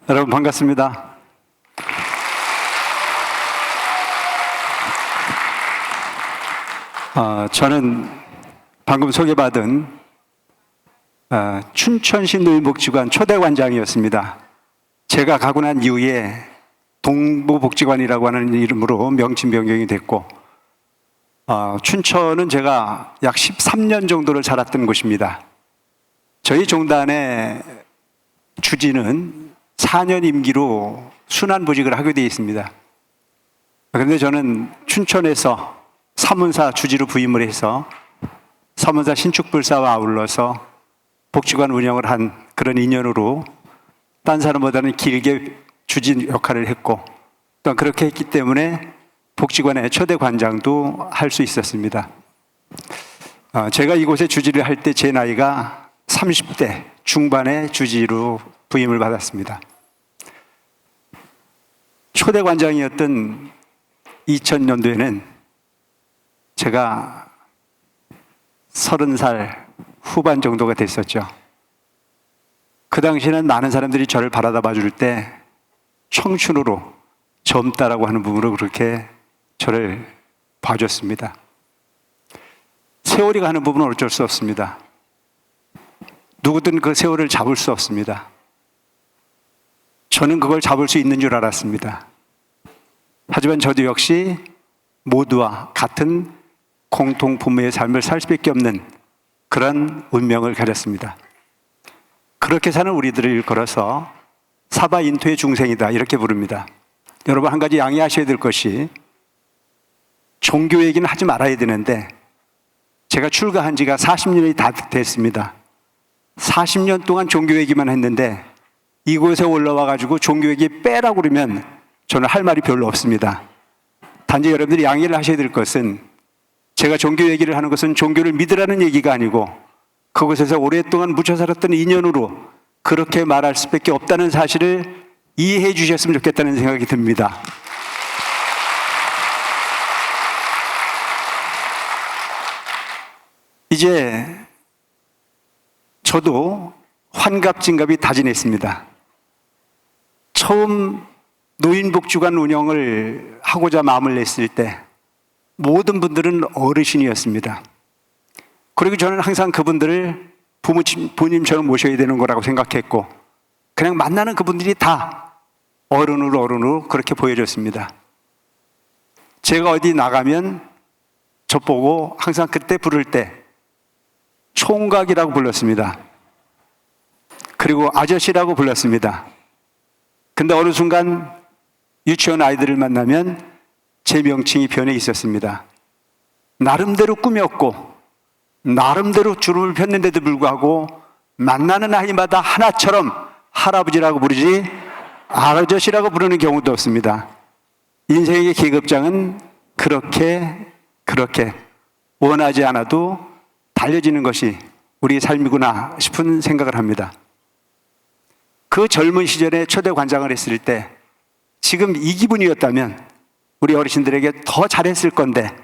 여러분 반갑습니다. 저는 방금 소개받은 춘천시 노인복지관 초대관장이었습니다. 제가 가고 난 이후에 동부복지관이라고 하는 이름으로 명칭 변경이 됐고, 춘천은 제가 약 13년 정도를 살았던 곳입니다. 저희 종단의 주지는 4년 임기로 순환보직을 하게 되어 있습니다. 그런데 저는 춘천에서 사문사 주지로 부임을 해서 사문사 신축불사와 아울러서 복지관 운영을 한 그런 인연으로 딴 사람보다는 길게 주지 역할을 했고, 또 그렇게 했기 때문에 복지관의 초대 관장도 할 수 있었습니다. 제가 이곳에 주지를 할 때 제 나이가 30대 중반의 주지로 부임을 받았습니다. 초대 관장이었던 2000년도에는 제가 30살 후반 정도가 됐었죠. 그 당시에는 많은 사람들이 저를 바라다 봐줄 때 청춘으로 젊다라고 하는 부분으로 그렇게 저를 봐줬습니다. 세월이 가는 부분은 어쩔 수 없습니다. 누구든 그 세월을 잡을 수 없습니다. 저는 그걸 잡을 수 있는 줄 알았습니다. 하지만 저도 역시 모두와 같은 공통 부모의 삶을 살 수밖에 없는 그런 운명을 가졌습니다. 그렇게 사는 우리들을 일컬어서 사바인토의 중생이다 이렇게 부릅니다. 여러분, 한 가지 양해하셔야 될 것이, 종교 얘기는 하지 말아야 되는데 제가 출가한 지가 40년이 다 됐습니다. 40년 동안 종교 얘기만 했는데 이곳에 올라와 가지고 종교 얘기 빼라고 그러면 저는 할 말이 별로 없습니다. 단지 여러분들이 양해를 하셔야 될 것은, 제가 종교 얘기를 하는 것은 종교를 믿으라는 얘기가 아니고 그곳에서 오랫동안 묻혀 살았던 인연으로 그렇게 말할 수밖에 없다는 사실을 이해해 주셨으면 좋겠다는 생각이 듭니다. 이제 저도 환갑진갑이 다 지냈습니다. 처음 노인복지관 운영을 하고자 마음을 냈을 때 모든 분들은 어르신이었습니다. 그리고 저는 항상 그분들을 부모님처럼 모셔야 되는 거라고 생각했고, 그냥 만나는 그분들이 다 어른으로 그렇게 보여졌습니다. 제가 어디 나가면 저보고 항상 그때 부를 때 총각이라고 불렀습니다. 그리고 아저씨라고 불렀습니다. 근데 어느 순간 유치원 아이들을 만나면 제 명칭이 변해 있었습니다. 나름대로 꾸몄고 나름대로 주름을 폈는데도 불구하고 만나는 아이마다 하나처럼 할아버지라고 부르지 아저씨라고 부르는 경우도 없습니다. 인생의 계급장은 그렇게 원하지 않아도 달려지는 것이 우리의 삶이구나 싶은 생각을 합니다. 그 젊은 시절에 초대 관장을 했을 때 지금 이 기분이었다면 우리 어르신들에게 더 잘했을 건데,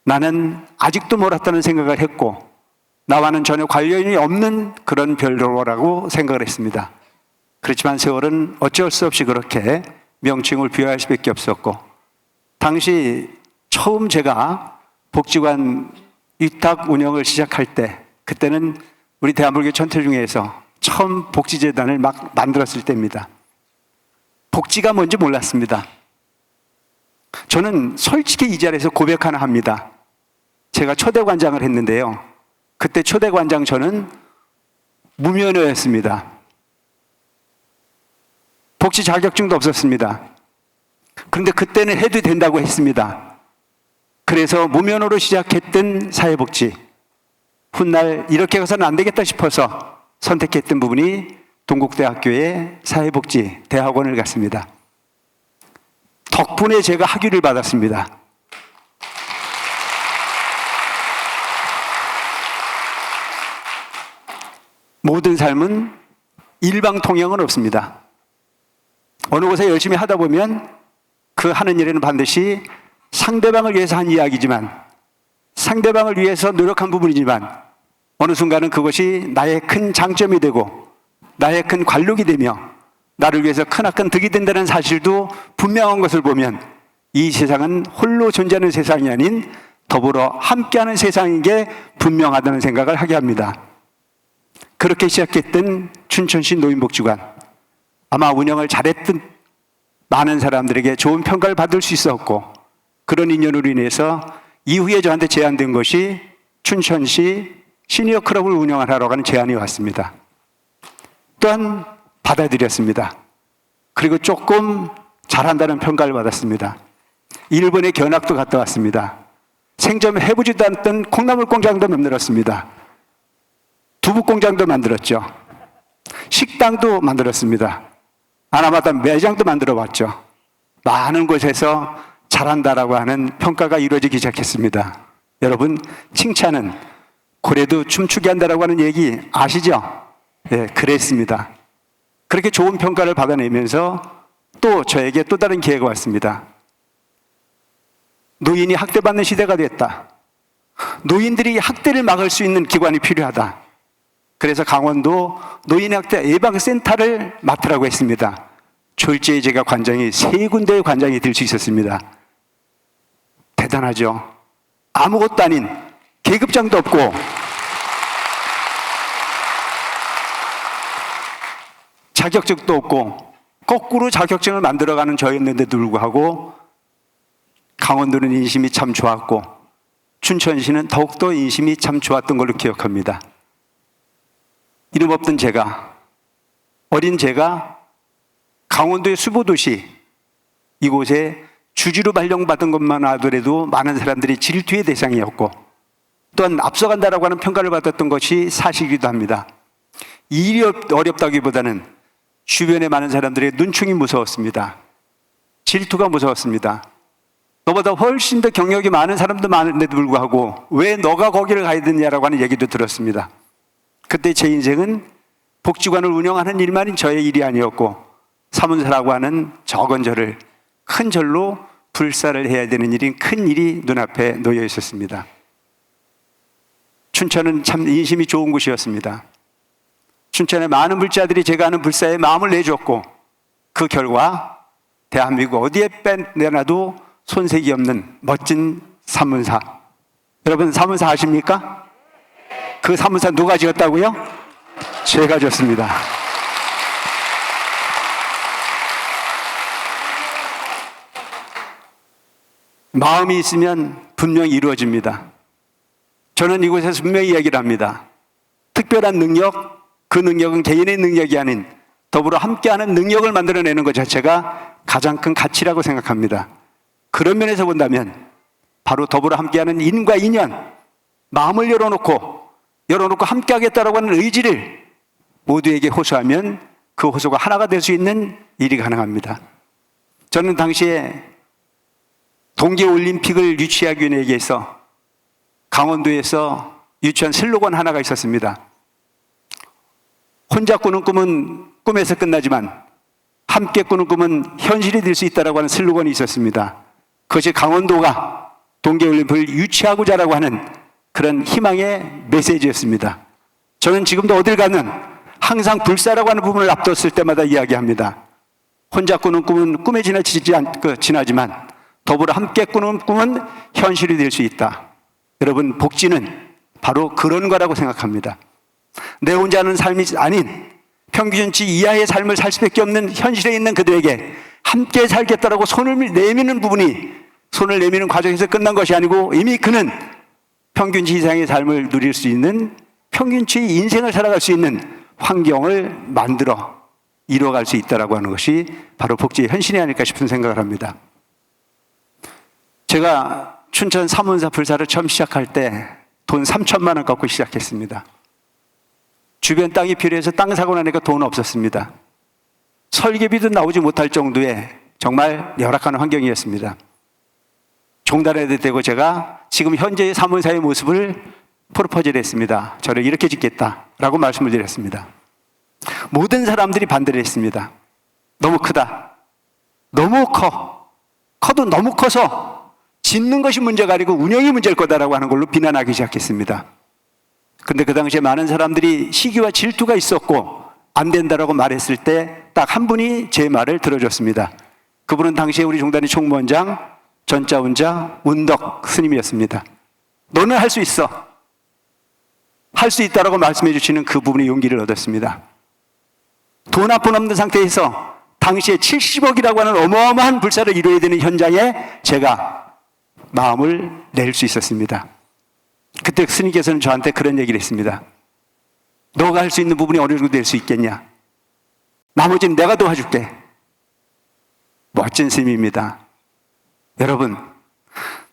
나는 아직도 몰랐다는 생각을 했고 나와는 전혀 관련이 없는 그런 별로라고 생각을 했습니다. 그렇지만 세월은 어쩔 수 없이 그렇게 명칭을 부여할 수밖에 없었고, 당시 처음 제가 복지관 위탁 운영을 시작할 때, 그때는 우리 대한불교 천태중에서 처음 복지재단을 막 만들었을 때입니다. 복지가 뭔지 몰랐습니다. 저는 솔직히 이 자리에서 고백 하나 합니다. 제가 초대관장을 했는데요, 그때 초대관장 저는 무면허였습니다. 복지 자격증도 없었습니다. 그런데 그때는 해도 된다고 했습니다. 그래서 무면허로 시작했던 사회복지, 훗날 이렇게 가서는 안 되겠다 싶어서 선택했던 부분이 동국대학교의 사회복지 대학원을 갔습니다. 덕분에 제가 학위를 받았습니다. 모든 삶은 일방통행은 없습니다. 어느 곳에 열심히 하다 보면 그 하는 일에는 반드시 상대방을 위해서 한 이야기지만, 상대방을 위해서 노력한 부분이지만 어느 순간은 그것이 나의 큰 장점이 되고 나의 큰 관록이 되며 나를 위해서 크나큰 득이 된다는 사실도 분명한 것을 보면 이 세상은 홀로 존재하는 세상이 아닌 더불어 함께하는 세상인 게 분명하다는 생각을 하게 합니다. 그렇게 시작했던 춘천시 노인복지관, 아마 운영을 잘했던 많은 사람들에게 좋은 평가를 받을 수 있었고, 그런 인연으로 인해서 이후에 저한테 제안된 것이 춘천시 시니어 클럽을 운영하라고 하는 제안이 왔습니다. 또한 받아들였습니다. 그리고 조금 잘한다는 평가를 받았습니다. 일본에 견학도 갔다 왔습니다. 생전 해보지도 않았던 콩나물 공장도 만들었습니다. 두부 공장도 만들었죠. 식당도 만들었습니다. 하나마다 매장도 만들어 봤죠. 많은 곳에서 잘한다라고 하는 평가가 이루어지기 시작했습니다. 여러분, 칭찬은 고래도 춤추게 한다라고 하는 얘기 아시죠? 네, 그랬습니다. 그렇게 좋은 평가를 받아내면서 또 저에게 또 다른 기회가 왔습니다. 노인이 학대받는 시대가 됐다. 노인들이 학대를 막을 수 있는 기관이 필요하다. 그래서 강원도 노인학대 예방센터를 맡으라고 했습니다. 졸지에 제가 관장이 3군데의 관장이 될 수 있었습니다. 대단하죠? 아무것도 아닌 계급장도 없고 자격증도 없고 거꾸로 자격증을 만들어가는 저였는데도 불구하고 강원도는 인심이 참 좋았고 춘천시는 더욱더 인심이 참 좋았던 걸로 기억합니다. 이름 없던 제가, 어린 제가 강원도의 수보도시 이곳에 주지로 발령받은 것만 하더라도 많은 사람들이 질투의 대상이었고 또한 앞서간다라고 하는 평가를 받았던 것이 사실이기도 합니다. 일이 어렵다기보다는 주변에 많은 사람들의 눈총이 무서웠습니다. 질투가 무서웠습니다. 너보다 훨씬 더 경력이 많은 사람도 많은데도 불구하고 왜 너가 거기를 가야 되냐라고 하는 얘기도 들었습니다. 그때 제 인생은 복지관을 운영하는 일만이 저의 일이 아니었고 사문사라고 하는 적은 절을 큰 절로 불사를 해야 되는 일인 큰 일이 눈앞에 놓여 있었습니다. 춘천은 참 인심이 좋은 곳이었습니다. 춘천의 많은 불자들이 제가 하는 불사에 마음을 내줬고 그 결과 대한민국 어디에 빼내놔도 손색이 없는 멋진 사문사. 여러분 사문사 아십니까? 그 사문사 누가 지었다고요? 제가 지었습니다. 마음이 있으면 분명히 이루어집니다. 저는 이곳에서 분명히 이야기를 합니다. 특별한 능력, 그 능력은 개인의 능력이 아닌 더불어 함께하는 능력을 만들어내는 것 자체가 가장 큰 가치라고 생각합니다. 그런 면에서 본다면 바로 더불어 함께하는 인과 인연, 마음을 열어놓고 함께하겠다라고 하는 의지를 모두에게 호소하면 그 호소가 하나가 될 수 있는 일이 가능합니다. 저는 당시에 동계올림픽을 유치하기 위해서 강원도에서 유치한 슬로건 하나가 있었습니다. 혼자 꾸는 꿈은 꿈에서 끝나지만 함께 꾸는 꿈은 현실이 될 수 있다라고 하는 슬로건이 있었습니다. 그것이 강원도가 동계올림픽을 유치하고자 라고 하는 그런 희망의 메시지였습니다. 저는 지금도 어딜 가든 항상 불사라고 하는 부분을 앞뒀을 때마다 이야기합니다. 혼자 꾸는 꿈은 꿈에 지나지만 더불어 함께 꾸는 꿈은 현실이 될 수 있다. 여러분, 복지는 바로 그런 거라고 생각합니다. 내 혼자 하는 삶이 아닌 평균치 이하의 삶을 살 수밖에 없는 현실에 있는 그들에게 함께 살겠다라고 손을 내미는 과정에서 끝난 것이 아니고 이미 그는 평균치 이상의 삶을 누릴 수 있는 평균치 인생을 살아갈 수 있는 환경을 만들어 이뤄갈 수 있다라고 하는 것이 바로 복지의 현실이 아닐까 싶은 생각을 합니다. 제가 춘천 사문사 불사를 처음 시작할 때 돈 3천만 원 갖고 시작했습니다. 주변 땅이 필요해서 땅 사고 나니까 돈 없었습니다. 설계비도 나오지 못할 정도의 정말 열악한 환경이었습니다. 종단에도 되고 제가 지금 현재의 사문사의 모습을 프로포즈를 했습니다. 저를 이렇게 짓겠다라고 말씀을 드렸습니다. 모든 사람들이 반대를 했습니다. 너무 크다. 너무 커도 너무 커서 짓는 것이 문제가 아니고 운영이 문제일 거다라고 하는 걸로 비난하기 시작했습니다. 근데 그 당시에 많은 사람들이 시기와 질투가 있었고 안 된다라고 말했을 때 딱 한 분이 제 말을 들어줬습니다. 그분은 당시에 우리 종단의 총무원장 전자운자 운덕 스님이었습니다. 너는 할 수 있어. 할 수 있다라고 말씀해 주시는 그 부분의 용기를 얻었습니다. 돈 한 푼 없는 상태에서 당시에 70억이라고 하는 어마어마한 불사를 이루어야 되는 현장에 제가 마음을 낼 수 있었습니다. 그때 스님께서는 저한테 그런 얘기를 했습니다. 너가 할 수 있는 부분이 어느 정도 될 수 있겠냐? 나머지는 내가 도와줄게. 멋진 스님입니다. 여러분,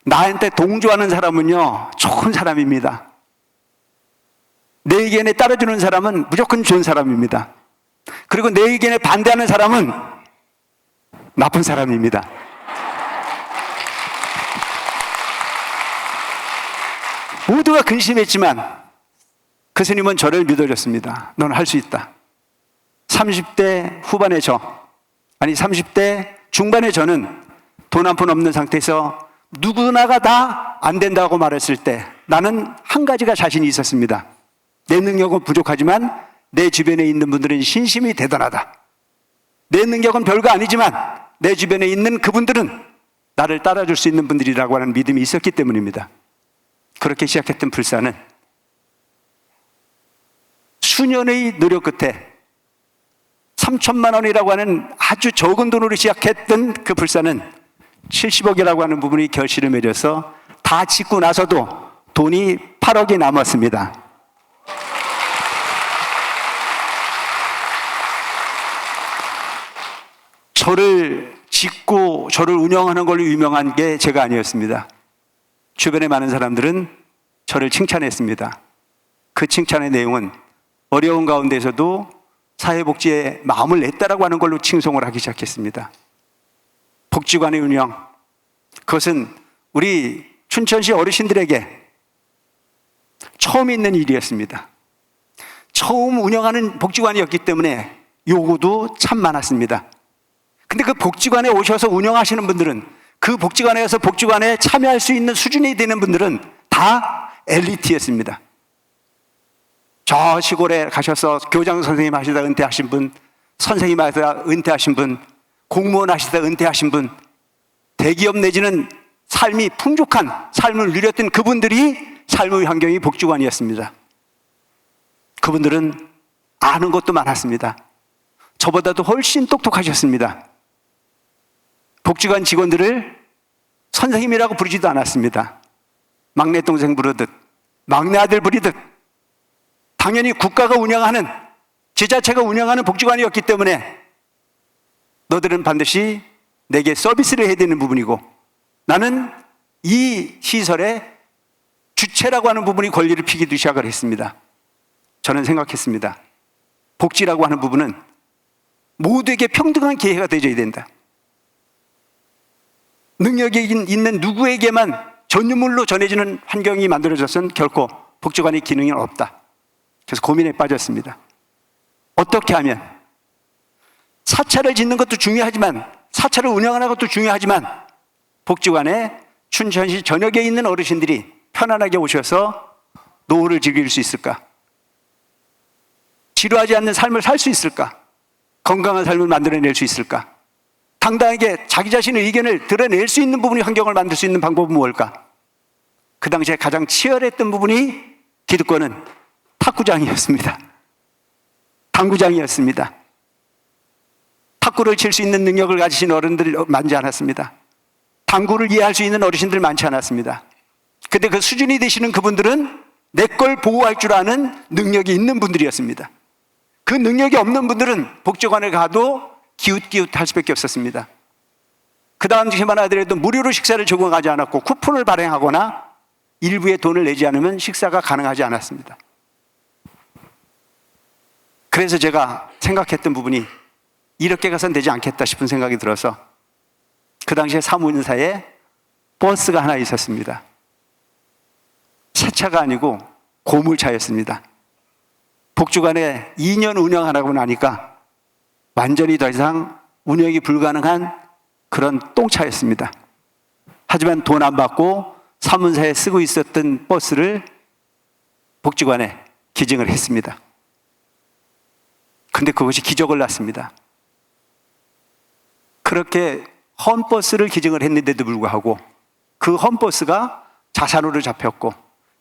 나한테 동조하는 사람은요, 좋은 사람입니다. 내 의견에 따라주는 사람은 무조건 좋은 사람입니다. 그리고 내 의견에 반대하는 사람은 나쁜 사람입니다. 모두가 근심했지만 그 스님은 저를 믿어줬습니다. 너는 할 수 있다. 30대 후반의 30대 중반의 저는 돈 한 푼 없는 상태에서 누구나가 다 안 된다고 말했을 때 나는 한 가지가 자신이 있었습니다. 내 능력은 부족하지만 내 주변에 있는 분들은 신심이 대단하다. 내 능력은 별거 아니지만 내 주변에 있는 그분들은 나를 따라줄 수 있는 분들이라고 하는 믿음이 있었기 때문입니다. 그렇게 시작했던 불사는 수년의 노력 끝에 3천만 원이라고 하는 아주 적은 돈으로 시작했던 그 불사는 70억이라고 하는 부분이 결실을 맺어서 다 짓고 나서도 돈이 8억이 남았습니다. 저를 짓고 저를 운영하는 걸로 유명한 게 제가 아니었습니다. 주변에 많은 사람들은 저를 칭찬했습니다. 그 칭찬의 내용은 어려운 가운데서도 사회복지에 마음을 냈다라고 하는 걸로 칭송을 하기 시작했습니다. 복지관의 운영, 그것은 우리 춘천시 어르신들에게 처음 있는 일이었습니다. 처음 운영하는 복지관이었기 때문에 요구도 참 많았습니다. 근데 그 복지관에 오셔서 운영하시는 분들은, 그 복지관에서 복지관에 참여할 수 있는 수준이 되는 분들은 다 엘리트였습니다. 저 시골에 가셔서 교장 선생님 하시다 은퇴하신 분, 선생님 하시다 은퇴하신 분, 공무원 하시다 은퇴하신 분, 대기업 내지는 삶이 풍족한 삶을 누렸던 그분들이 삶의 환경이 복지관이었습니다. 그분들은 아는 것도 많았습니다. 저보다도 훨씬 똑똑하셨습니다. 복지관 직원들을 선생님이라고 부르지도 않았습니다. 막내 동생 부르듯, 막내 아들 부리듯, 당연히 국가가 운영하는, 지자체가 운영하는 복지관이었기 때문에 너들은 반드시 내게 서비스를 해야 되는 부분이고 나는 이 시설의 주체라고 하는 부분이 권리를 피기도 시작을 했습니다. 저는 생각했습니다. 복지라고 하는 부분은 모두에게 평등한 기회가 되어야 된다. 능력이 있는 누구에게만 전유물로 전해지는 환경이 만들어져서는 결코 복지관의 기능이 없다. 그래서 고민에 빠졌습니다. 어떻게 하면, 사찰을 짓는 것도 중요하지만, 사찰을 운영하는 것도 중요하지만, 복지관에 춘천시 전역에 있는 어르신들이 편안하게 오셔서 노후를 즐길 수 있을까? 지루하지 않는 삶을 살 수 있을까? 건강한 삶을 만들어낼 수 있을까? 당당하게 자기 자신의 의견을 드러낼 수 있는 부분이 환경을 만들 수 있는 방법은 뭘까? 그 당시에 가장 치열했던 부분이 기득권은 탁구장이었습니다. 당구장이었습니다. 탁구를 칠 수 있는 능력을 가지신 어른들 많지 않았습니다. 당구를 이해할 수 있는 어르신들 많지 않았습니다. 근데 그 수준이 되시는 그분들은 내 걸 보호할 줄 아는 능력이 있는 분들이었습니다. 그 능력이 없는 분들은 복지관에 가도 기웃기웃할 수밖에 없었습니다. 그 다음 주에만 하더라도 무료로 식사를 제공하지 않았고 쿠폰을 발행하거나 일부의 돈을 내지 않으면 식사가 가능하지 않았습니다. 그래서 제가 생각했던 부분이 이렇게 가선 되지 않겠다 싶은 생각이 들어서 그 당시에 사무인사에 버스가 하나 있었습니다. 새 차가 아니고 고물차였습니다. 복지관에 2년 운영하라고 나니까 완전히 더 이상 운영이 불가능한 그런 똥차였습니다. 하지만 돈 안 받고 사문사에 쓰고 있었던 버스를 복지관에 기증을 했습니다. 근데 그것이 기적을 낳습니다. 그렇게 헌버스를 기증을 했는데도 불구하고 그 헌버스가 자산으로 잡혔고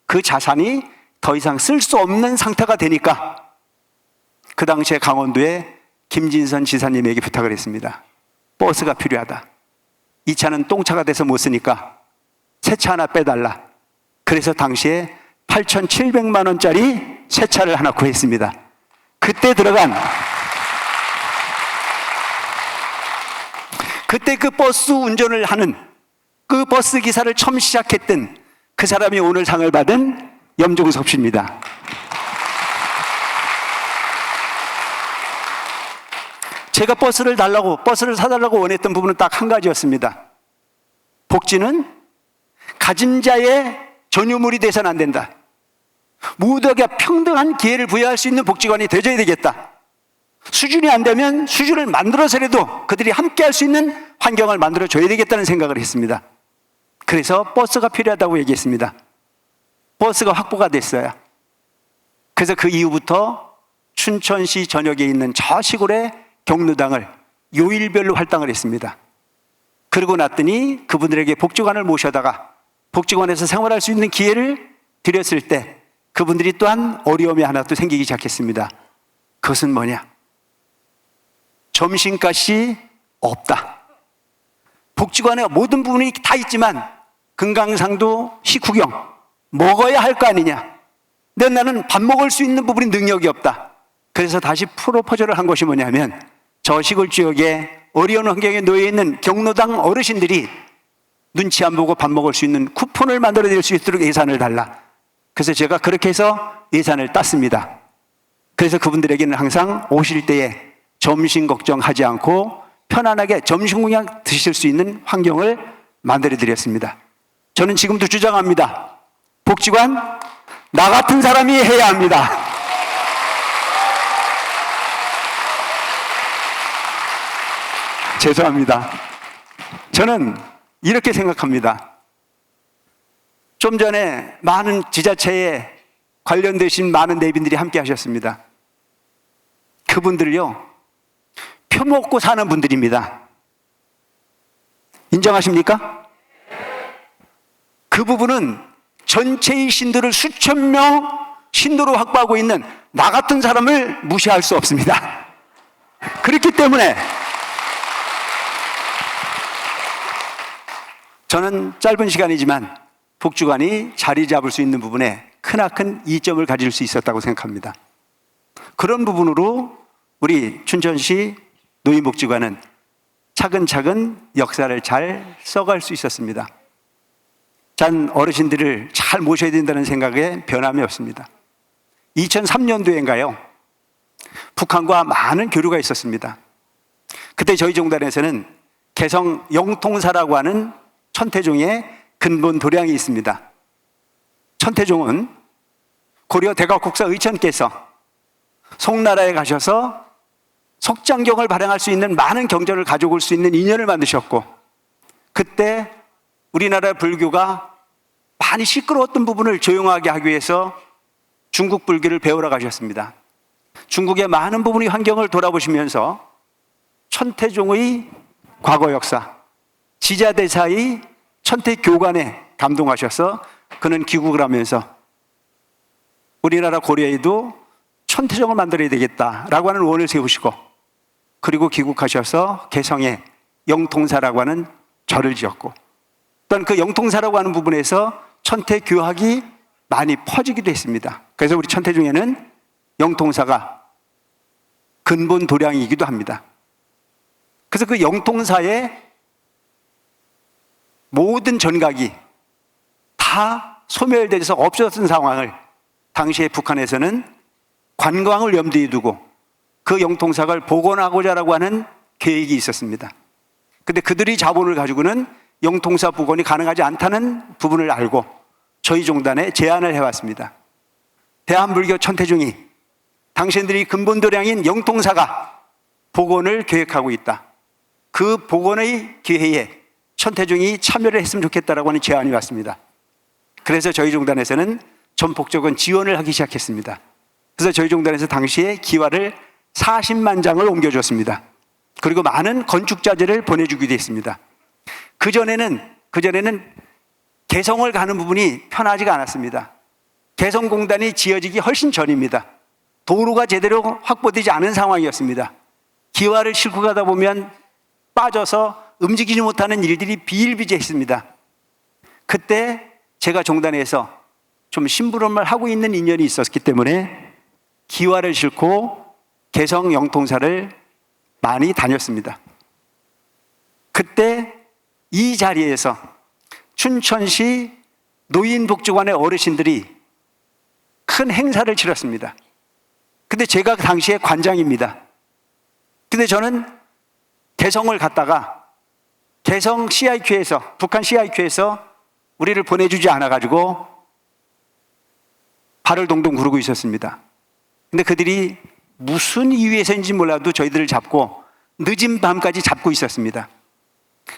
그 자산이 더 이상 쓸 수 없는 상태가 되니까 그 당시에 강원도에 김진선 지사님에게 부탁을 했습니다. 버스가 필요하다. 이 차는 똥차가 돼서 못 쓰니까 새 차 하나 빼달라. 그래서 당시에 8,700만 원짜리 새 차를 하나 구했습니다. 그때 그 버스 운전을 하는 그 버스 기사를 처음 시작했던 그 사람이 오늘 상을 받은 염종섭 씨입니다. 제가 버스를 사달라고 원했던 부분은 딱 한 가지였습니다. 복지는 가진 자의 전유물이 돼서는 안 된다. 모두에게 평등한 기회를 부여할 수 있는 복지관이 되어야 되겠다. 수준이 안 되면 수준을 만들어서라도 그들이 함께 할 수 있는 환경을 만들어줘야 되겠다는 생각을 했습니다. 그래서 버스가 필요하다고 얘기했습니다. 버스가 확보가 됐어요. 그래서 그 이후부터 춘천시 전역에 있는 저 시골의 경로당을 요일별로 할당을 했습니다. 그러고 났더니 그분들에게 복지관을 모셔다가 복지관에서 생활할 수 있는 기회를 드렸을 때 그분들이 또한 어려움이 하나 또 생기기 시작했습니다. 그것은 뭐냐? 점심값이 없다. 복지관에 모든 부분이 다 있지만 금강산도 식후경 먹어야 할 거 아니냐. 근데 나는 밥 먹을 수 있는 부분이 능력이 없다. 그래서 다시 프로포즈를 한 것이 뭐냐면 저 시골 지역에 어려운 환경에 놓여 있는 경로당 어르신들이 눈치 안 보고 밥 먹을 수 있는 쿠폰을 만들어낼 수 있도록 예산을 달라. 그래서 제가 그렇게 해서 예산을 땄습니다. 그래서 그분들에게는 항상 오실 때에 점심 걱정하지 않고 편안하게 점심 그냥 드실 수 있는 환경을 만들어 드렸습니다. 저는 지금도 주장합니다. 복지관 나 같은 사람이 해야 합니다. 죄송합니다. 저는 이렇게 생각합니다. 좀 전에 많은 지자체에 관련되신 많은 내빈들이 함께 하셨습니다. 그분들요, 표 먹고 사는 분들입니다. 인정하십니까? 그 부분은 전체의 신도를 수천 명 신도로 확보하고 있는 나 같은 사람을 무시할 수 없습니다. 그렇기 때문에 저는 짧은 시간이지만 복지관이 자리 잡을 수 있는 부분에 크나큰 이점을 가질 수 있었다고 생각합니다. 그런 부분으로 우리 춘천시 노인복지관은 차근차근 역사를 잘 써갈 수 있었습니다. 전 어르신들을 잘 모셔야 된다는 생각에 변함이 없습니다. 2003년도인가요? 북한과 많은 교류가 있었습니다. 그때 저희 종단에서는 개성 영통사라고 하는 천태종의 근본 도량이 있습니다. 천태종은 고려 대각국사 의천께서 송나라에 가셔서 속장경을 발행할 수 있는 많은 경전을 가져올 수 있는 인연을 만드셨고, 그때 우리나라 불교가 많이 시끄러웠던 부분을 조용하게 하기 위해서 중국 불교를 배우러 가셨습니다. 중국의 많은 부분의 환경을 돌아보시면서 천태종의 과거 역사, 지자대사의 천태교관에 감동하셔서 그는 귀국을 하면서 우리나라 고려에도 천태종을 만들어야 되겠다라고 하는 원을 세우시고, 그리고 귀국하셔서 개성에 영통사라고 하는 절을 지었고, 또한 그 영통사라고 하는 부분에서 천태교학이 많이 퍼지기도 했습니다. 그래서 우리 천태종에는 영통사가 근본 도량이기도 합니다. 그래서 그 영통사의 모든 전각이 다 소멸돼서 없어졌던 상황을 당시에 북한에서는 관광을 염두에 두고 그 영통사를 복원하고자라고 하는 계획이 있었습니다. 근데 그들이 자본을 가지고는 영통사 복원이 가능하지 않다는 부분을 알고 저희 종단에 제안을 해왔습니다. 대한불교 천태종이 당신들이 근본도량인 영통사가 복원을 계획하고 있다. 그 복원의 기회에 천태종이 참여를 했으면 좋겠다라고 하는 제안이 왔습니다. 그래서 저희 종단에서는 전폭적인 지원을 하기 시작했습니다. 그래서 저희 종단에서 당시에 기와를 40만 장을 옮겨줬습니다. 그리고 많은 건축자재를 보내주기도 했습니다. 그전에는 개성을 가는 부분이 편하지가 않았습니다. 개성공단이 지어지기 훨씬 전입니다. 도로가 제대로 확보되지 않은 상황이었습니다. 기와를 싣고 가다 보면 빠져서 움직이지 못하는 일들이 비일비재했습니다. 그때 제가 종단에서 좀 심부름을 하고 있는 인연이 있었기 때문에 기와를 싣고 개성 영통사를 많이 다녔습니다. 그때 이 자리에서 춘천시 노인복지관의 어르신들이 큰 행사를 치렀습니다. 근데 제가 그 당시에 관장입니다. 근데 저는 개성을 갔다가 개성 CIQ에서, 북한 CIQ에서 우리를 보내주지 않아가지고 발을 동동 구르고 있었습니다. 근데 그들이 무슨 이유에서인지 몰라도 저희들을 잡고 늦은 밤까지 잡고 있었습니다.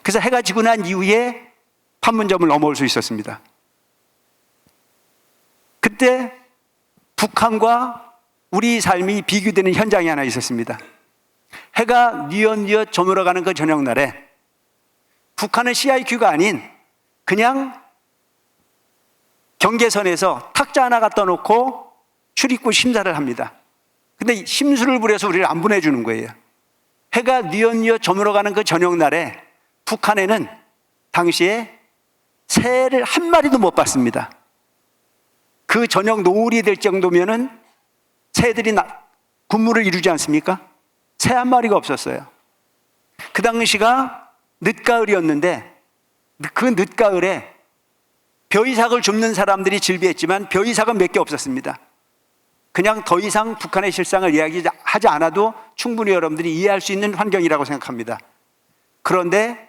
그래서 해가 지고 난 이후에 판문점을 넘어올 수 있었습니다. 그때 북한과 우리 삶이 비교되는 현장이 하나 있었습니다. 해가 뉘엿뉘엿 저물어가는 그 저녁날에 북한은 CIQ가 아닌 그냥 경계선에서 탁자 하나 갖다 놓고 출입구 심사를 합니다. 근데 심술을 부려서 우리를 안 보내주는 거예요. 해가 뉘엿뉘엿 저물어가는 그 저녁날에 북한에는 당시에 새를 한 마리도 못 봤습니다. 그 저녁 노을이 될 정도면은 새들이 군무를 이루지 않습니까? 새 한 마리가 없었어요. 그 당시가 늦가을이었는데 그 늦가을에 벼이삭을 줍는 사람들이 질비했지만 벼이삭은 몇 개 없었습니다. 그냥 더 이상 북한의 실상을 이야기하지 않아도 충분히 여러분들이 이해할 수 있는 환경이라고 생각합니다. 그런데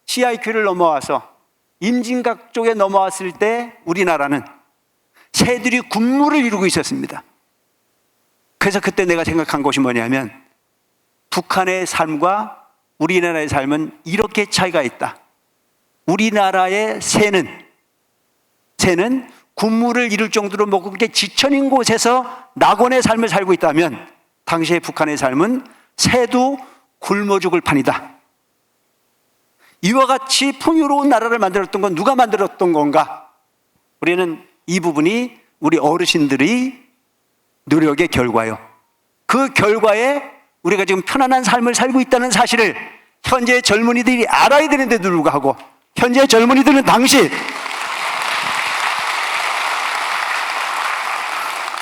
CIQ를 넘어와서 임진각 쪽에 넘어왔을 때 우리나라는 새들이 군무를 이루고 있었습니다. 그래서 그때 내가 생각한 것이 뭐냐면 북한의 삶과 우리나라의 삶은 이렇게 차이가 있다. 우리나라의 새는 군무를 이룰 정도로 먹고 그렇게 지천인 곳에서 낙원의 삶을 살고 있다면 당시의 북한의 삶은 새도 굶어 죽을 판이다. 이와 같이 풍요로운 나라를 만들었던 건 누가 만들었던 건가? 우리는 이 부분이 우리 어르신들의 노력의 결과요. 그 결과에 우리가 지금 편안한 삶을 살고 있다는 사실을 현재 젊은이들이 알아야 되는데도 불구하고 현재 젊은이들은 당시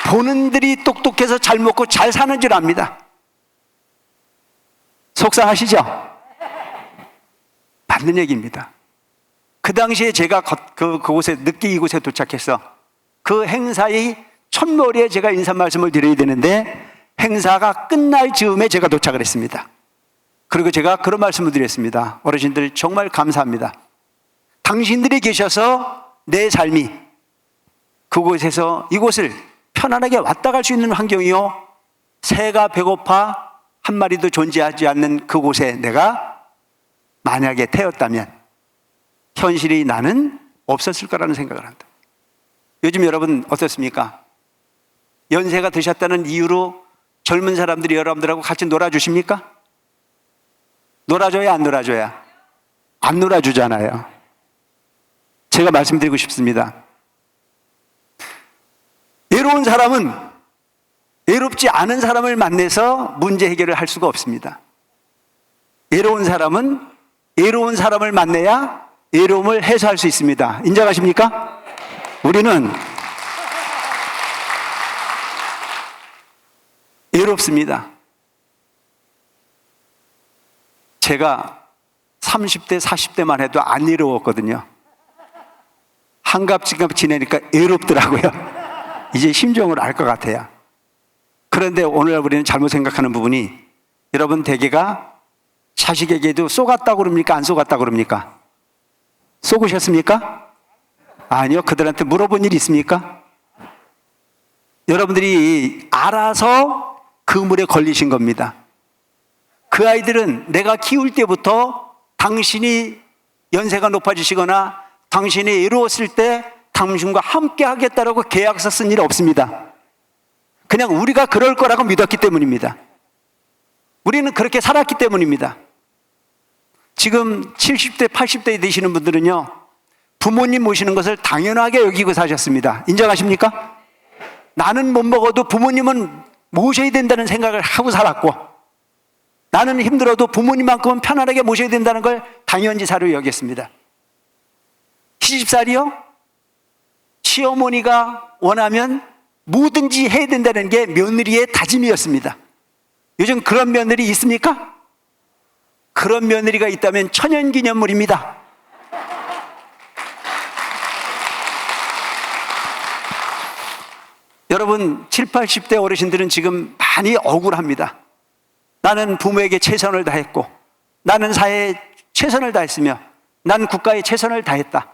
보는들이 똑똑해서 잘 먹고 잘 사는 줄 압니다. 속상하시죠? 맞는 얘기입니다. 그 당시에 제가 그곳에 늦게 이곳에 도착해서 그 행사의 첫머리에 제가 인사 말씀을 드려야 되는데 행사가 끝날 즈음에 제가 도착을 했습니다. 그리고 제가 그런 말씀을 드렸습니다. 어르신들 정말 감사합니다. 당신들이 계셔서 내 삶이 그곳에서 이곳을 편안하게 왔다 갈 수 있는 환경이요, 새가 배고파 한 마리도 존재하지 않는 그곳에 내가 만약에 태었다면 현실이 나는 없었을 거라는 생각을 한다. 요즘 여러분 어떻습니까? 연세가 드셨다는 이유로 젊은 사람들이 여러분들하고 같이 놀아주십니까? 놀아줘야 안 놀아줘야? 안 놀아주잖아요. 제가 말씀드리고 싶습니다. 외로운 사람은 외롭지 않은 사람을 만나서 문제 해결을 할 수가 없습니다. 외로운 사람은 외로운 사람을 만나야 외로움을 해소할 수 있습니다. 인정하십니까? 우리는 외롭습니다. 제가 30대, 40대만 해도 안 외로웠거든요. 한갑진갑 지내니까 외롭더라고요. 이제 심정을 알 것 같아요. 그런데 오늘 우리는 잘못 생각하는 부분이, 여러분 대개가 자식에게도 쏘갔다고 그럽니까? 안 쏘갔다고 그럽니까? 쏘으셨습니까? 아니요. 그들한테 물어본 일이 있습니까? 여러분들이 알아서 그 물에 걸리신 겁니다. 그 아이들은 내가 키울 때부터 당신이 연세가 높아지시거나 당신이 외로웠을 때 당신과 함께 하겠다라고 계약서 쓴 일 없습니다. 그냥 우리가 그럴 거라고 믿었기 때문입니다. 우리는 그렇게 살았기 때문입니다. 지금 70대, 80대 되시는 분들은요, 부모님 모시는 것을 당연하게 여기고 사셨습니다. 인정하십니까? 나는 못 먹어도 부모님은 모셔야 된다는 생각을 하고 살았고, 나는 힘들어도 부모님만큼은 편안하게 모셔야 된다는 걸 당연지사로 여겼습니다. 시집살이요? 시어머니가 원하면 뭐든지 해야 된다는 게 며느리의 다짐이었습니다. 요즘 그런 며느리 있습니까? 그런 며느리가 있다면 천연기념물입니다. 여러분 70, 80대 어르신들은 지금 많이 억울합니다. 나는 부모에게 최선을 다했고, 나는 사회에 최선을 다했으며, 난 국가에 최선을 다했다.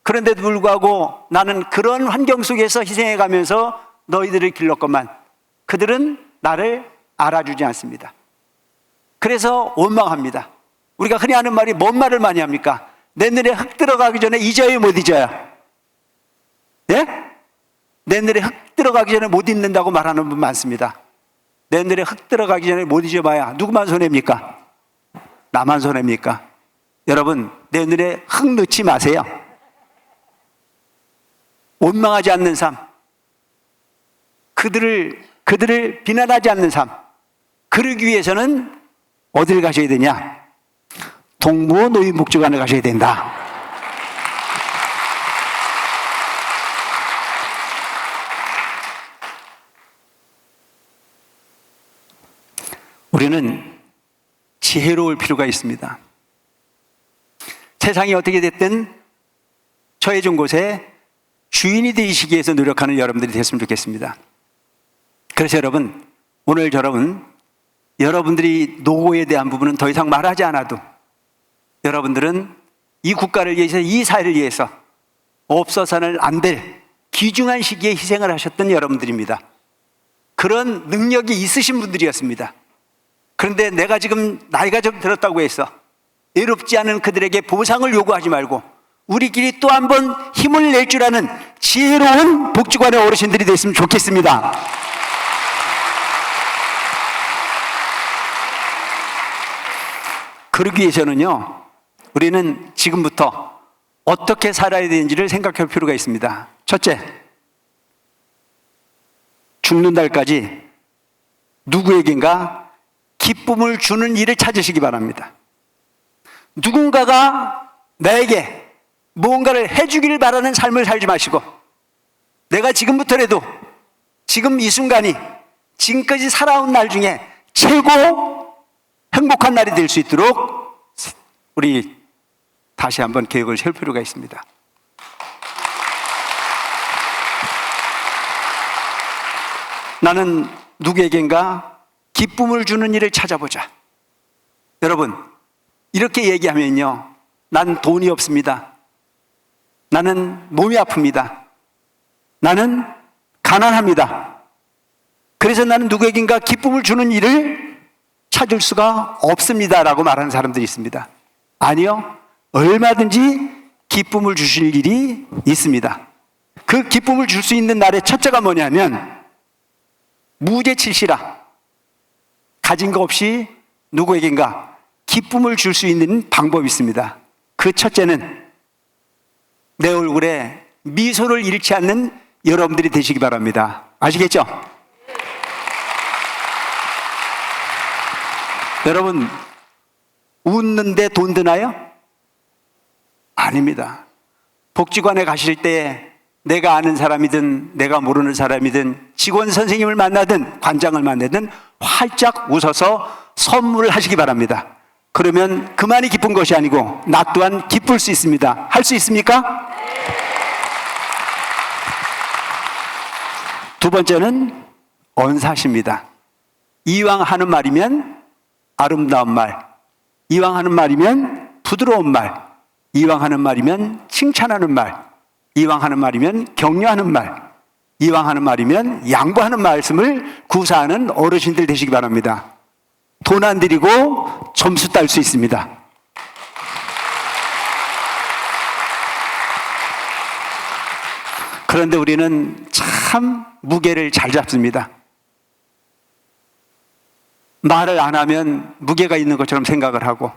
그런데도 불구하고 나는 그런 환경 속에서 희생해가면서 너희들을 길렀건만 그들은 나를 알아주지 않습니다. 그래서 원망합니다. 우리가 흔히 하는 말이 뭔 말을 많이 합니까? 내 눈에 흙 들어가기 전에 잊어요, 못 잊어요? 예? 내 눈에 흙 들어가기 전에 못 잊는다고 말하는 분 많습니다. 내 눈에 흙 들어가기 전에 못 잊어봐야 누구만 손해입니까? 나만 손해입니까? 여러분, 내 눈에 흙 넣지 마세요. 원망하지 않는 삶, 그들을 비난하지 않는 삶, 그러기 위해서는 어딜 가셔야 되냐? 동무 노인복지관을 가셔야 된다. 우리는 지혜로울 필요가 있습니다. 세상이 어떻게 됐든 처해진 곳에 주인이 되시기 위해서 노력하는 여러분들이 됐으면 좋겠습니다. 그래서 여러분, 오늘 여러분들이 노고에 대한 부분은 더 이상 말하지 않아도 여러분들은 이 국가를 위해서, 이 사회를 위해서 없어서는 안 될 귀중한 시기에 희생을 하셨던 여러분들입니다. 그런 능력이 있으신 분들이었습니다. 그런데 내가 지금 나이가 좀 들었다고 해서 애롭지 않은 그들에게 보상을 요구하지 말고 우리끼리 또 한 번 힘을 낼 줄 아는 지혜로운 복지관의 어르신들이 됐으면 좋겠습니다. 그러기 위해서는요, 우리는 지금부터 어떻게 살아야 되는지를 생각할 필요가 있습니다. 첫째, 죽는 날까지 누구에겐가 기쁨을 주는 일을 찾으시기 바랍니다. 누군가가 나에게 무언가를 해주기를 바라는 삶을 살지 마시고, 내가 지금부터라도, 지금 이 순간이 지금까지 살아온 날 중에 최고 행복한 날이 될 수 있도록 우리 다시 한번 계획을 세울 필요가 있습니다. 나는 누구에겐가 기쁨을 주는 일을 찾아보자. 여러분, 이렇게 얘기하면요, 난 돈이 없습니다. 나는 몸이 아픕니다. 나는 가난합니다. 그래서 나는 누구에겐가 기쁨을 주는 일을 찾을 수가 없습니다 라고 말하는 사람들이 있습니다. 아니요, 얼마든지 기쁨을 주실 일이 있습니다. 그 기쁨을 줄 수 있는 날의 첫째가 뭐냐면 무죄칠시라, 가진 거 없이 누구에겐가 기쁨을 줄 수 있는 방법이 있습니다. 그 첫째는 내 얼굴에 미소를 잃지 않는 여러분들이 되시기 바랍니다. 아시겠죠? 여러분, 웃는데 돈 드나요? 아닙니다. 복지관에 가실 때 내가 아는 사람이든 내가 모르는 사람이든 직원 선생님을 만나든 관장을 만나든 활짝 웃어서 선물을 하시기 바랍니다. 그러면 그만이 기쁜 것이 아니고 나 또한 기쁠 수 있습니다. 할 수 있습니까? 두 번째는 언사십니다. 이왕 하는 말이면 아름다운 말, 이왕 하는 말이면 부드러운 말, 이왕 하는 말이면 칭찬하는 말, 이왕 하는 말이면 격려하는 말, 이왕 하는 말이면 양보하는 말씀을 구사하는 어르신들 되시기 바랍니다. 돈 안 들이고 점수 딸 수 있습니다. 그런데 우리는 참 무게를 잘 잡습니다. 말을 안 하면 무게가 있는 것처럼 생각을 하고,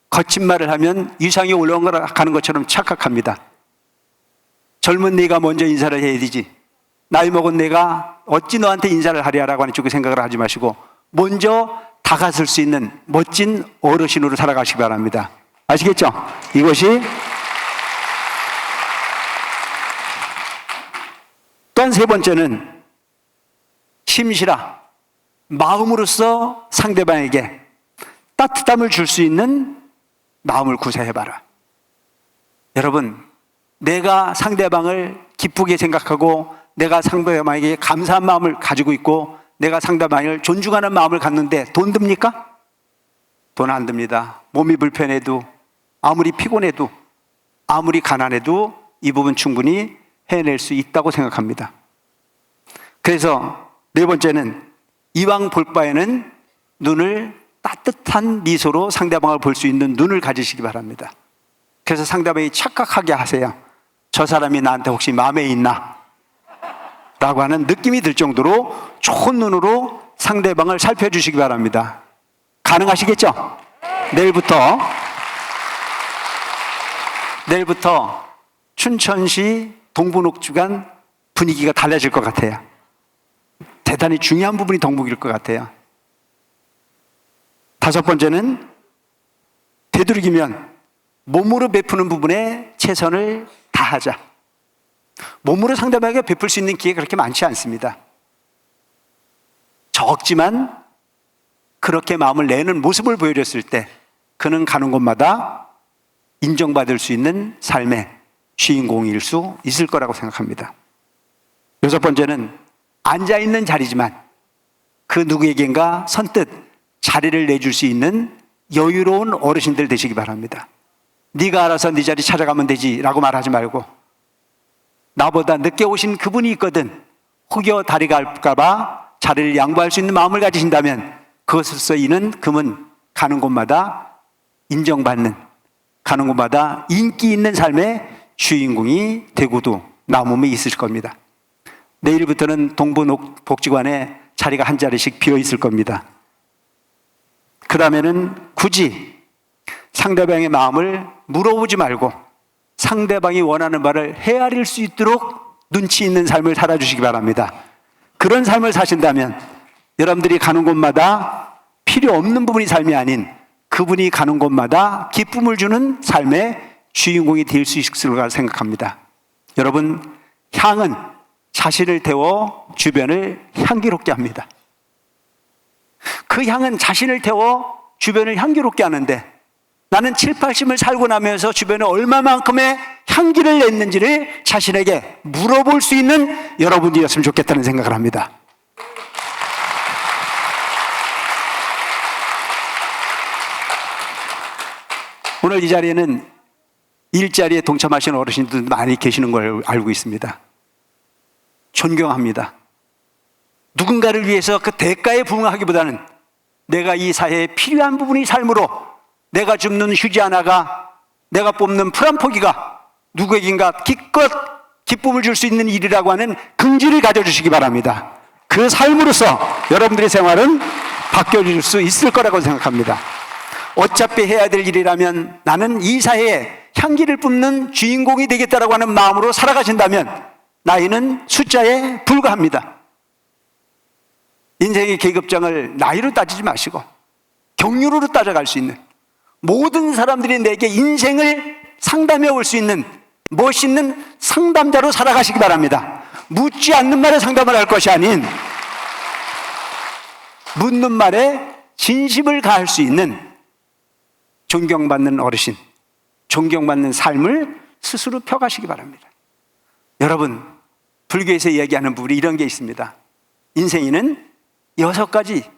거친 말을 하면 위상이 올라가는 것처럼 착각합니다. 젊은 네가 먼저 인사를 해야 되지, 나이 먹은 내가 어찌 너한테 인사를 하랴라고 하는 쪽에 생각을 하지 마시고 먼저 다가설 수 있는 멋진 어르신으로 살아가시기 바랍니다. 아시겠죠? 이것이 또한 세 번째는 심시라, 마음으로써 상대방에게 따뜻함을 줄 수 있는 마음을 구사해봐라. 여러분, 내가 상대방을 기쁘게 생각하고 내가 상대방에게 감사한 마음을 가지고 있고 내가 상대방을 존중하는 마음을 갖는데 돈 듭니까? 돈 안 듭니다. 몸이 불편해도, 아무리 피곤해도, 아무리 가난해도 이 부분 충분히 해낼 수 있다고 생각합니다. 그래서 네 번째는 이왕 볼 바에는 눈을 따뜻한 미소로 상대방을 볼 수 있는 눈을 가지시기 바랍니다. 그래서 상대방이 착각하게 하세요. 저 사람이 나한테 혹시 마음에 있나? 라고 하는 느낌이 들 정도로 좋은 눈으로 상대방을 살펴주시기 바랍니다. 가능하시겠죠? 내일부터 춘천시 동부녹지관 분위기가 달라질 것 같아요. 대단히 중요한 부분이 덕목일 것 같아요. 다섯 번째는 되도록이면 몸으로 베푸는 부분에 최선을 다하자. 몸으로 상대방에게 베풀 수 있는 기회가 그렇게 많지 않습니다. 적지만 그렇게 마음을 내는 모습을 보여줬을 때 그는 가는 곳마다 인정받을 수 있는 삶의 주인공일 수 있을 거라고 생각합니다. 여섯 번째는 앉아있는 자리지만 그 누구에겐가 선뜻 자리를 내줄 수 있는 여유로운 어르신들 되시기 바랍니다. 네가 알아서 네 자리 찾아가면 되지 라고 말하지 말고, 나보다 늦게 오신 그분이 있거든 혹여 다리가 아플까 봐 자리를 양보할 수 있는 마음을 가지신다면 그것으로서 이는 금은 가는 곳마다 인정받는, 가는 곳마다 인기 있는 삶의 주인공이 되고도 남음이 있을 겁니다. 내일부터는 동부복지관에 자리가 한 자리씩 비어 있을 겁니다. 그 다음에는 굳이 상대방의 마음을 물어보지 말고 상대방이 원하는 바를 헤아릴 수 있도록 눈치 있는 삶을 살아주시기 바랍니다. 그런 삶을 사신다면 여러분들이 가는 곳마다 필요 없는 부분이 삶이 아닌 그분이 가는 곳마다 기쁨을 주는 삶의 주인공이 될 수 있을 거라 생각합니다. 여러분, 향은 자신을 태워 주변을 향기롭게 합니다. 그 향은 자신을 태워 주변을 향기롭게 하는데 나는 7, 80을 살고 나면서 주변에 얼마만큼의 향기를 냈는지를 자신에게 물어볼 수 있는 여러분이었으면 좋겠다는 생각을 합니다. 오늘 이 자리에는 일자리에 동참하시는 어르신들도 많이 계시는 걸 알고 있습니다. 존경합니다. 누군가를 위해서 그 대가에 부응하기보다는 내가 이 사회에 필요한 부분이 삶으로 내가 줍는 휴지 하나가, 내가 뽑는 풀 한 포기가 누구에겐가 기껏 기쁨을 줄 수 있는 일이라고 하는 긍지를 가져주시기 바랍니다. 그 삶으로서 여러분들의 생활은 바뀌어질 수 있을 거라고 생각합니다. 어차피 해야 될 일이라면 나는 이 사회에 향기를 뿜는 주인공이 되겠다라고 하는 마음으로 살아가신다면 나이는 숫자에 불과합니다. 인생의 계급장을 나이로 따지지 마시고 경륜으로 따져갈 수 있는, 모든 사람들이 내게 인생을 상담해 올 수 있는 멋있는 상담자로 살아가시기 바랍니다. 묻지 않는 말에 상담을 할 것이 아닌 묻는 말에 진심을 다할 수 있는 존경받는 어르신, 존경받는 삶을 스스로 펴가시기 바랍니다. 여러분, 불교에서 이야기하는 부분이 이런 게 있습니다. 인생에는 6가지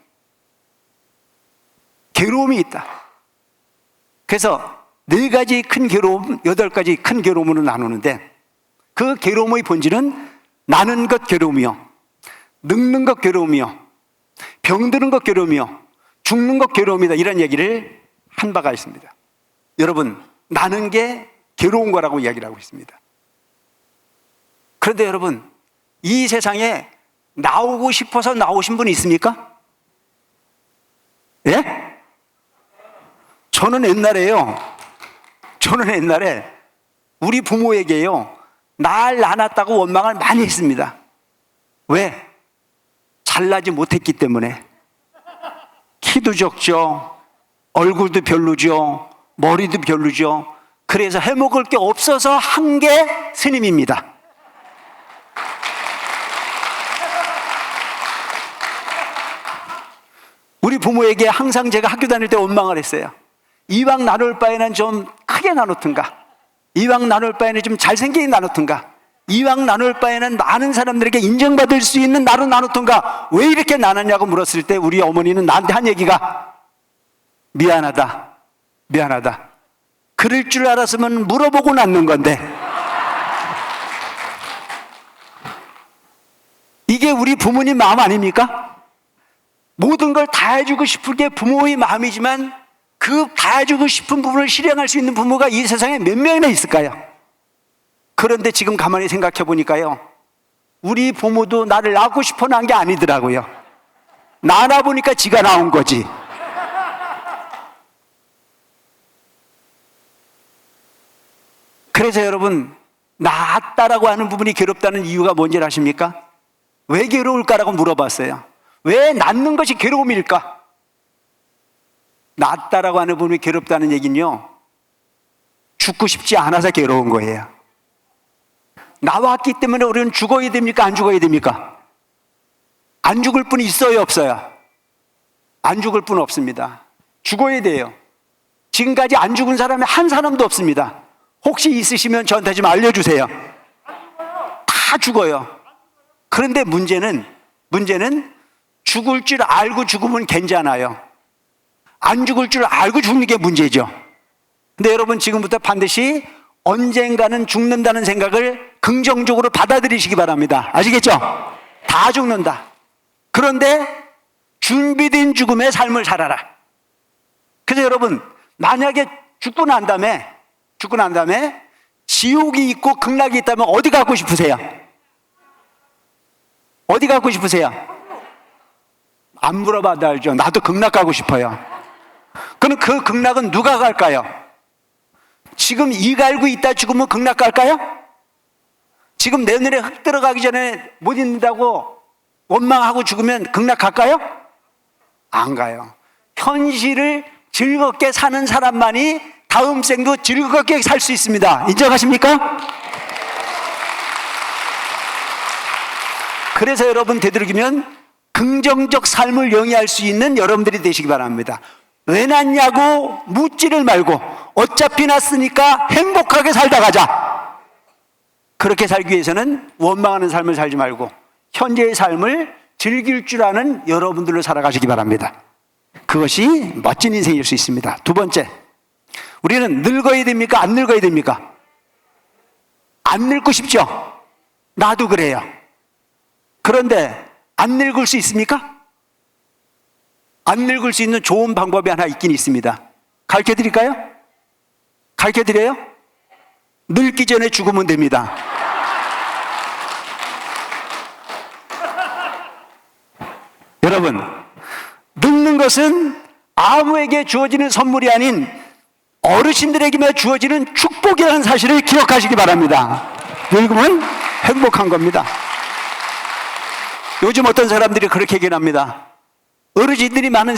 괴로움이 있다. 그래서 4가지 큰 괴로움, 8가지 큰 괴로움으로 나누는데 그 괴로움의 본질은 나는 것 괴로움이요, 늙는 것 괴로움이요, 병드는 것 괴로움이요, 죽는 것 괴로움이다, 이런 얘기를 한 바가 있습니다. 여러분, 나는 게 괴로운 거라고 이야기를 하고 있습니다. 그런데 여러분, 이 세상에 나오고 싶어서 나오신 분이 있습니까? 예? 저는 옛날에 우리 부모에게요, 날 낳았다고 원망을 많이 했습니다. 왜? 잘나지 못했기 때문에. 키도 적죠, 얼굴도 별로죠, 머리도 별로죠. 그래서 해먹을 게 없어서 한 게 스님입니다. 우리 부모에게 항상 제가 학교 다닐 때 원망을 했어요. 이왕 나눌 바에는 좀 크게 나누든가, 이왕 나눌 바에는 좀 잘생기게 나누든가, 이왕 나눌 바에는 많은 사람들에게 인정받을 수 있는 나로 나누든가, 왜 이렇게 나눴냐고 물었을 때 우리 어머니는 나한테 한 얘기가 미안하다. 그럴 줄 알았으면 물어보고 낳는 건데. 이게 우리 부모님 마음 아닙니까? 모든 걸 다 해주고 싶은 게 부모의 마음이지만 그 다 해주고 싶은 부분을 실행할 수 있는 부모가 이 세상에 몇 명이나 있을까요? 그런데 지금 가만히 생각해 보니까요, 우리 부모도 나를 낳고 싶어 낳은 게 아니더라고요. 낳아 보니까 지가 나온 거지. 그래서 여러분, 낳았다라고 하는 부분이 괴롭다는 이유가 뭔지 아십니까? 왜 괴로울까라고 물어봤어요. 왜 낳는 것이 괴로움일까? 낳았다라고 하는 부분이 괴롭다는 얘기는요, 죽고 싶지 않아서 괴로운 거예요. 나왔기 때문에 우리는 죽어야 됩니까? 안 죽어야 됩니까? 안 죽을 뿐 있어요, 없어요? 안 죽을 뿐 없습니다. 죽어야 돼요. 지금까지 안 죽은 사람이 한 사람도 없습니다. 혹시 있으시면 저한테 좀 알려주세요. 다 죽어요. 그런데 문제는 죽을 줄 알고 죽으면 괜찮아요. 안 죽을 줄 알고 죽는 게 문제죠. 근데 여러분, 지금부터 반드시 언젠가는 죽는다는 생각을 긍정적으로 받아들이시기 바랍니다. 아시겠죠? 다 죽는다. 그런데 준비된 죽음의 삶을 살아라. 그래서 여러분, 만약에 죽고 난 다음에 지옥이 있고 극락이 있다면 어디 가고 싶으세요? 어디 가고 싶으세요? 안 물어봐도 알죠. 나도 극락 가고 싶어요. 그럼 그 극락은 누가 갈까요? 지금 이 갈고 있다 죽으면 극락 갈까요? 지금 내 눈에 흙 들어가기 전에 못 잊는다고 원망하고 죽으면 극락 갈까요? 안 가요. 현실을 즐겁게 사는 사람만이 다음 생도 즐겁게 살 수 있습니다. 인정하십니까? 그래서 여러분, 되도록이면 긍정적 삶을 영위할 수 있는 여러분들이 되시기 바랍니다. 왜 낳냐고 묻지를 말고 어차피 낳았으니까 행복하게 살다 가자. 그렇게 살기 위해서는 원망하는 삶을 살지 말고 현재의 삶을 즐길 줄 아는 여러분들로 살아가시기 바랍니다. 그것이 멋진 인생일 수 있습니다. 두 번째, 우리는 늙어야 됩니까? 안 늙어야 됩니까? 안 늙고 싶죠? 나도 그래요. 그런데 안 늙을 수 있습니까? 안 늙을 수 있는 좋은 방법이 하나 있긴 있습니다. 가르쳐 드릴까요? 가르쳐 드려요? 늙기 전에 죽으면 됩니다. 여러분, 늙는 것은 아무에게 주어지는 선물이 아닌 어르신들에게만 주어지는 축복이라는 사실을 기억하시기 바랍니다. 늙으면 행복한 겁니다. 요즘 어떤 사람들이 그렇게 얘기합니다. 어르신들이 많은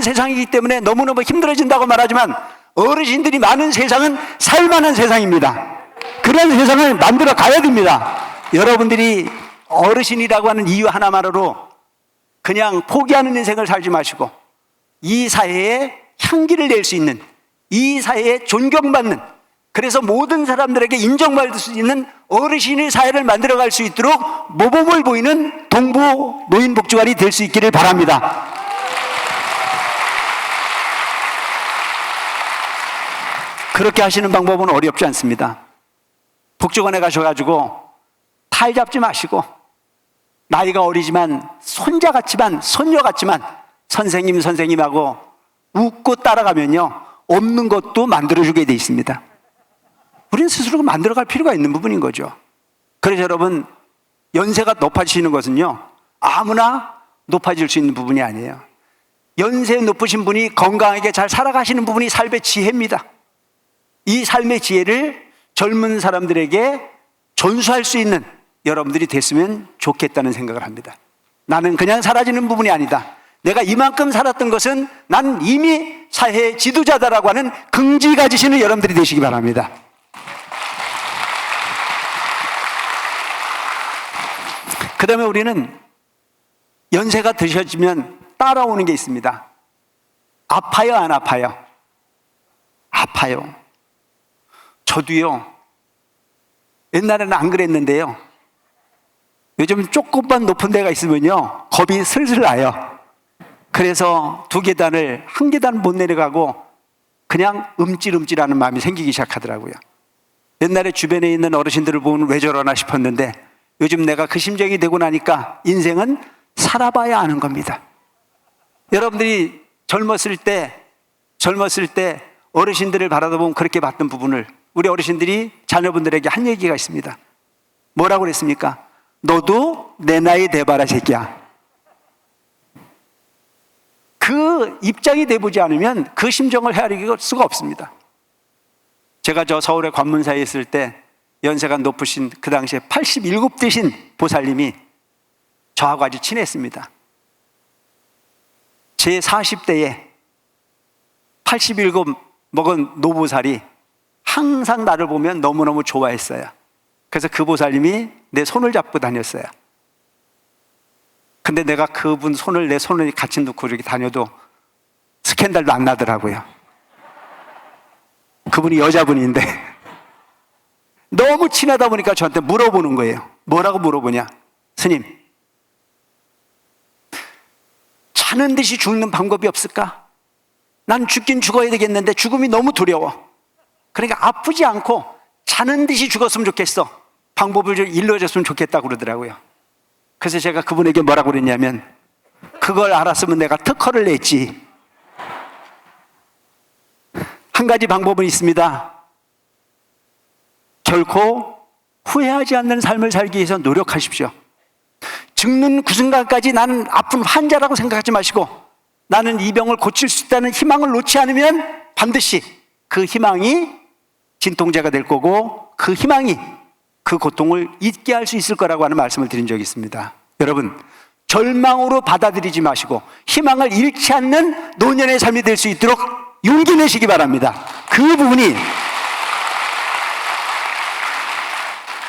세상이기 때문에 너무너무 힘들어진다고 말하지만 어르신들이 많은 세상은 살만한 세상입니다. 그런 세상을 만들어 가야 됩니다. 여러분들이 어르신이라고 하는 이유 하나만으로 그냥 포기하는 인생을 살지 마시고 이 사회에 향기를 낼 수 있는, 이 사회에 존경받는, 그래서 모든 사람들에게 인정받을 수 있는 어르신의 사회를 만들어갈 수 있도록 모범을 보이는 동부 노인복지관이 될 수 있기를 바랍니다. 그렇게 하시는 방법은 어렵지 않습니다. 복지관에 가셔가지고 탈 잡지 마시고 나이가 어리지만 손자 같지만 손녀 같지만 선생님하고 웃고 따라가면요, 없는 것도 만들어주게 돼 있습니다. 우리는 스스로 만들어갈 필요가 있는 부분인 거죠. 그래서 여러분, 연세가 높아지시는 것은요, 아무나 높아질 수 있는 부분이 아니에요. 연세 높으신 분이 건강하게 잘 살아가시는 부분이 삶의 지혜입니다. 이 삶의 지혜를 젊은 사람들에게 전수할 수 있는 여러분들이 됐으면 좋겠다는 생각을 합니다. 나는 그냥 사라지는 부분이 아니다. 내가 이만큼 살았던 것은 난 이미 사회의 지도자다라고 하는 긍지 가지시는 여러분들이 되시기 바랍니다. 그 다음에 우리는 연세가 드셔지면 따라오는 게 있습니다. 아파요, 안 아파요? 아파요. 저도요, 옛날에는 안 그랬는데요, 요즘 조금만 높은 데가 있으면요, 겁이 슬슬 나요. 그래서 2계단을 1계단 못 내려가고 그냥 움찔움찔하는 마음이 생기기 시작하더라고요. 옛날에 주변에 있는 어르신들을 보면 왜 저러나 싶었는데 요즘 내가 그 심정이 되고 나니까 인생은 살아봐야 아는 겁니다. 여러분들이 젊었을 때 어르신들을 바라보면 그렇게 봤던 부분을 우리 어르신들이 자녀분들에게 한 얘기가 있습니다. 뭐라고 그랬습니까? 너도 내 나이 돼봐라 새끼야. 그 입장이 돼보지 않으면 그 심정을 헤아릴 수가 없습니다. 제가 저 서울의 관문사에 있을 때 연세가 높으신 그 당시에 87 되신 보살님이 저하고 아주 친했습니다. 제 40대에 87 먹은 노보살이 항상 나를 보면 너무너무 좋아했어요. 그래서 그 보살님이 내 손을 잡고 다녔어요. 근데 내가 그분 손을 내 손을 같이 놓고 이렇게 다녀도 스캔들도 안 나더라고요. 그분이 여자분인데 너무 친하다 보니까 저한테 물어보는 거예요. 뭐라고 물어보냐? 스님, 자는 듯이 죽는 방법이 없을까? 난 죽긴 죽어야 되겠는데 죽음이 너무 두려워. 그러니까 아프지 않고 자는 듯이 죽었으면 좋겠어. 방법을 좀 일러줬으면 좋겠다고 그러더라고요. 그래서 제가 그분에게 뭐라고 그랬냐면, 그걸 알았으면 내가 특허를 냈지. 한 가지 방법은 있습니다. 결코 후회하지 않는 삶을 살기 위해서 노력하십시오. 죽는 그 순간까지 나는 아픈 환자라고 생각하지 마시고 나는 이 병을 고칠 수 있다는 희망을 놓지 않으면 반드시 그 희망이 진통제가 될 거고 그 희망이 그 고통을 잊게 할 수 있을 거라고 하는 말씀을 드린 적이 있습니다. 여러분, 절망으로 받아들이지 마시고 희망을 잃지 않는 노년의 삶이 될 수 있도록 용기 내시기 바랍니다. 그 부분이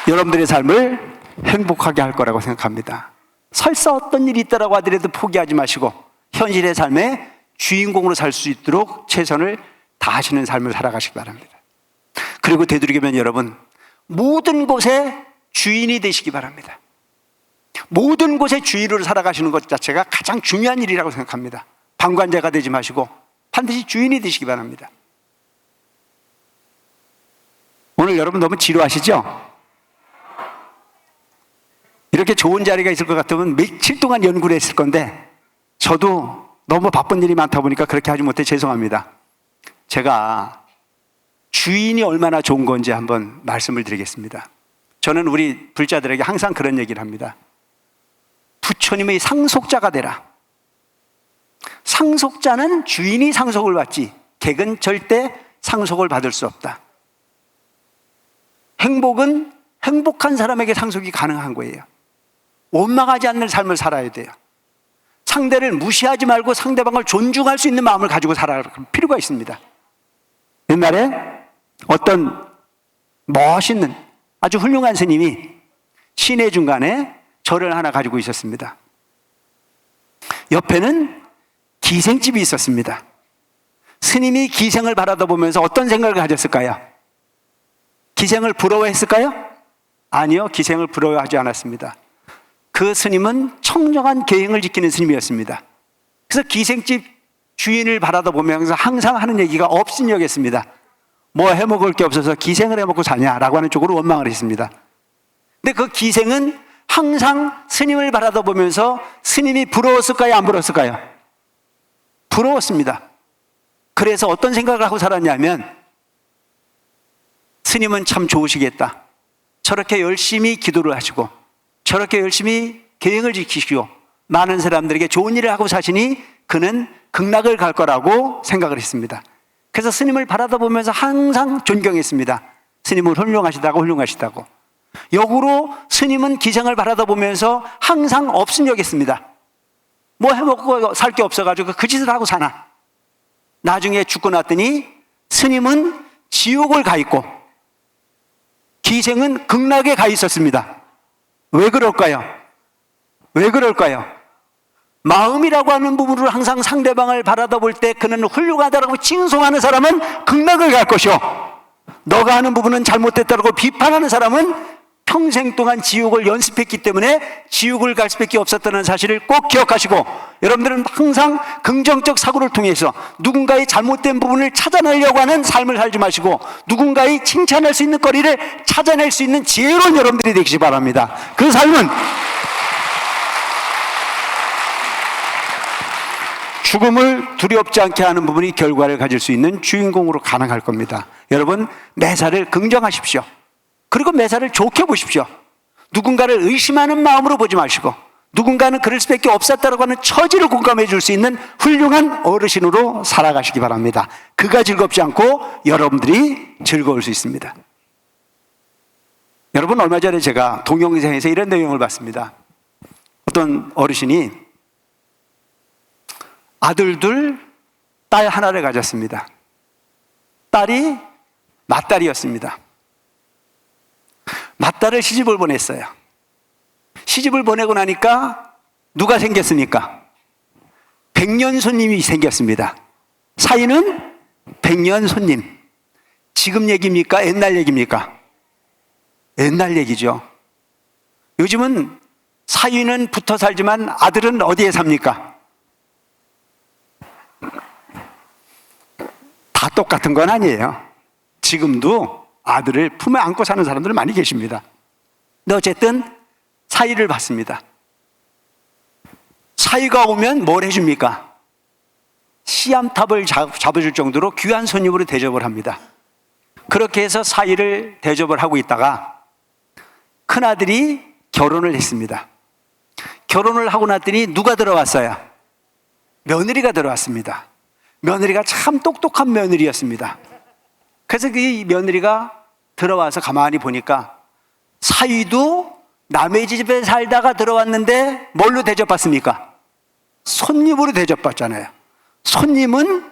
여러분들의 삶을 행복하게 할 거라고 생각합니다. 설사 어떤 일이 있다라고 하더라도 포기하지 마시고 현실의 삶의 주인공으로 살 수 있도록 최선을 다하시는 삶을 살아가시기 바랍니다. 그리고 되도록이면 여러분, 모든 곳에 주인이 되시기 바랍니다. 모든 곳에 주인으로 살아가시는 것 자체가 가장 중요한 일이라고 생각합니다. 방관자가 되지 마시고 반드시 주인이 되시기 바랍니다. 오늘 여러분 너무 지루하시죠? 이렇게 좋은 자리가 있을 것 같으면 며칠 동안 연구를 했을 건데 저도 너무 바쁜 일이 많다 보니까 그렇게 하지 못해 죄송합니다. 제가 주인이 얼마나 좋은 건지 한번 말씀을 드리겠습니다. 저는 우리 불자들에게 항상 그런 얘기를 합니다. 부처님의 상속자가 되라. 상속자는 주인이 상속을 받지 객은 절대 상속을 받을 수 없다. 행복은 행복한 사람에게 상속이 가능한 거예요. 원망하지 않는 삶을 살아야 돼요. 상대를 무시하지 말고 상대방을 존중할 수 있는 마음을 가지고 살아갈 필요가 있습니다. 옛날에 어떤 멋있는 아주 훌륭한 스님이 시내 중간에 절을 하나 가지고 있었습니다. 옆에는 기생집이 있었습니다. 스님이 기생을 바라보면서 어떤 생각을 가졌을까요? 기생을 부러워했을까요? 아니요, 기생을 부러워하지 않았습니다. 그 스님은 청정한 계행을 지키는 스님이었습니다. 그래서 기생집 주인을 바라보면서 항상 하는 얘기가 업신여겼습니다. 뭐 해먹을 게 없어서 기생을 해먹고 사냐라고 하는 쪽으로 원망을 했습니다. 근데 그 기생은 항상 스님을 바라보면서 스님이 부러웠을까요? 안 부러웠을까요? 부러웠습니다. 그래서 어떤 생각을 하고 살았냐면 스님은 참 좋으시겠다. 저렇게 열심히 기도를 하시고 저렇게 열심히 계행을 지키시고 많은 사람들에게 좋은 일을 하고 사시니 그는 극락을 갈 거라고 생각을 했습니다. 그래서 스님을 바라다 보면서 항상 존경했습니다. 스님은 훌륭하시다고. 역으로 스님은 기생을 바라다 보면서 항상 업순여겼습니다. 뭐 해먹고 살 게 없어가지고 그 짓을 하고 사나. 나중에 죽고 났더니 스님은 지옥을 가 있고 기생은 극락에 가 있었습니다. 왜 그럴까요? 마음이라고 하는 부분으로 항상 상대방을 바라다 볼 때 그는 훌륭하다라고 칭송하는 사람은 극락을 갈 것이요, 너가 하는 부분은 잘못됐다고 비판하는 사람은 평생 동안 지옥을 연습했기 때문에 지옥을 갈 수밖에 없었다는 사실을 꼭 기억하시고, 여러분들은 항상 긍정적 사고를 통해서 누군가의 잘못된 부분을 찾아내려고 하는 삶을 살지 마시고 누군가의 칭찬할 수 있는 거리를 찾아낼 수 있는 지혜로운 여러분들이 되시기 바랍니다. 그 삶은 죽음을 두렵지 않게 하는 부분이 결과를 가질 수 있는 주인공으로 가능할 겁니다. 여러분, 매사를 긍정하십시오. 그리고 매사를 좋게 보십시오. 누군가를 의심하는 마음으로 보지 마시고 누군가는 그럴 수밖에 없었다고 하는 처지를 공감해 줄 수 있는 훌륭한 어르신으로 살아가시기 바랍니다. 그가 즐겁지 않고 여러분들이 즐거울 수 있습니다. 여러분, 얼마 전에 제가 동영상에서 이런 내용을 봤습니다. 어떤 어르신이 아들 둘, 딸 하나를 가졌습니다. 딸이 맏딸이었습니다. 맏딸을 시집을 보냈어요. 시집을 보내고 나니까 누가 생겼습니까? 백년손님이 생겼습니다. 사위는 백년손님. 지금 얘기입니까? 옛날 얘기입니까? 옛날 얘기죠. 요즘은 사위는 붙어 살지만 아들은 어디에 삽니까? 다 똑같은 건 아니에요. 지금도 아들을 품에 안고 사는 사람들은 많이 계십니다. 근데 어쨌든 사위를 받습니다. 사위가 오면 뭘 해줍니까? 씨암탉을 잡아줄 정도로 귀한 손님으로 대접을 합니다. 그렇게 해서 사위를 대접을 하고 있다가 큰아들이 결혼을 했습니다. 결혼을 하고 났더니 누가 들어왔어요? 며느리가 들어왔습니다. 며느리가 참 똑똑한 며느리였습니다. 그래서 그 며느리가 들어와서 가만히 보니까 사위도 남의 집에 살다가 들어왔는데 뭘로 대접받습니까? 손님으로 대접받잖아요. 손님은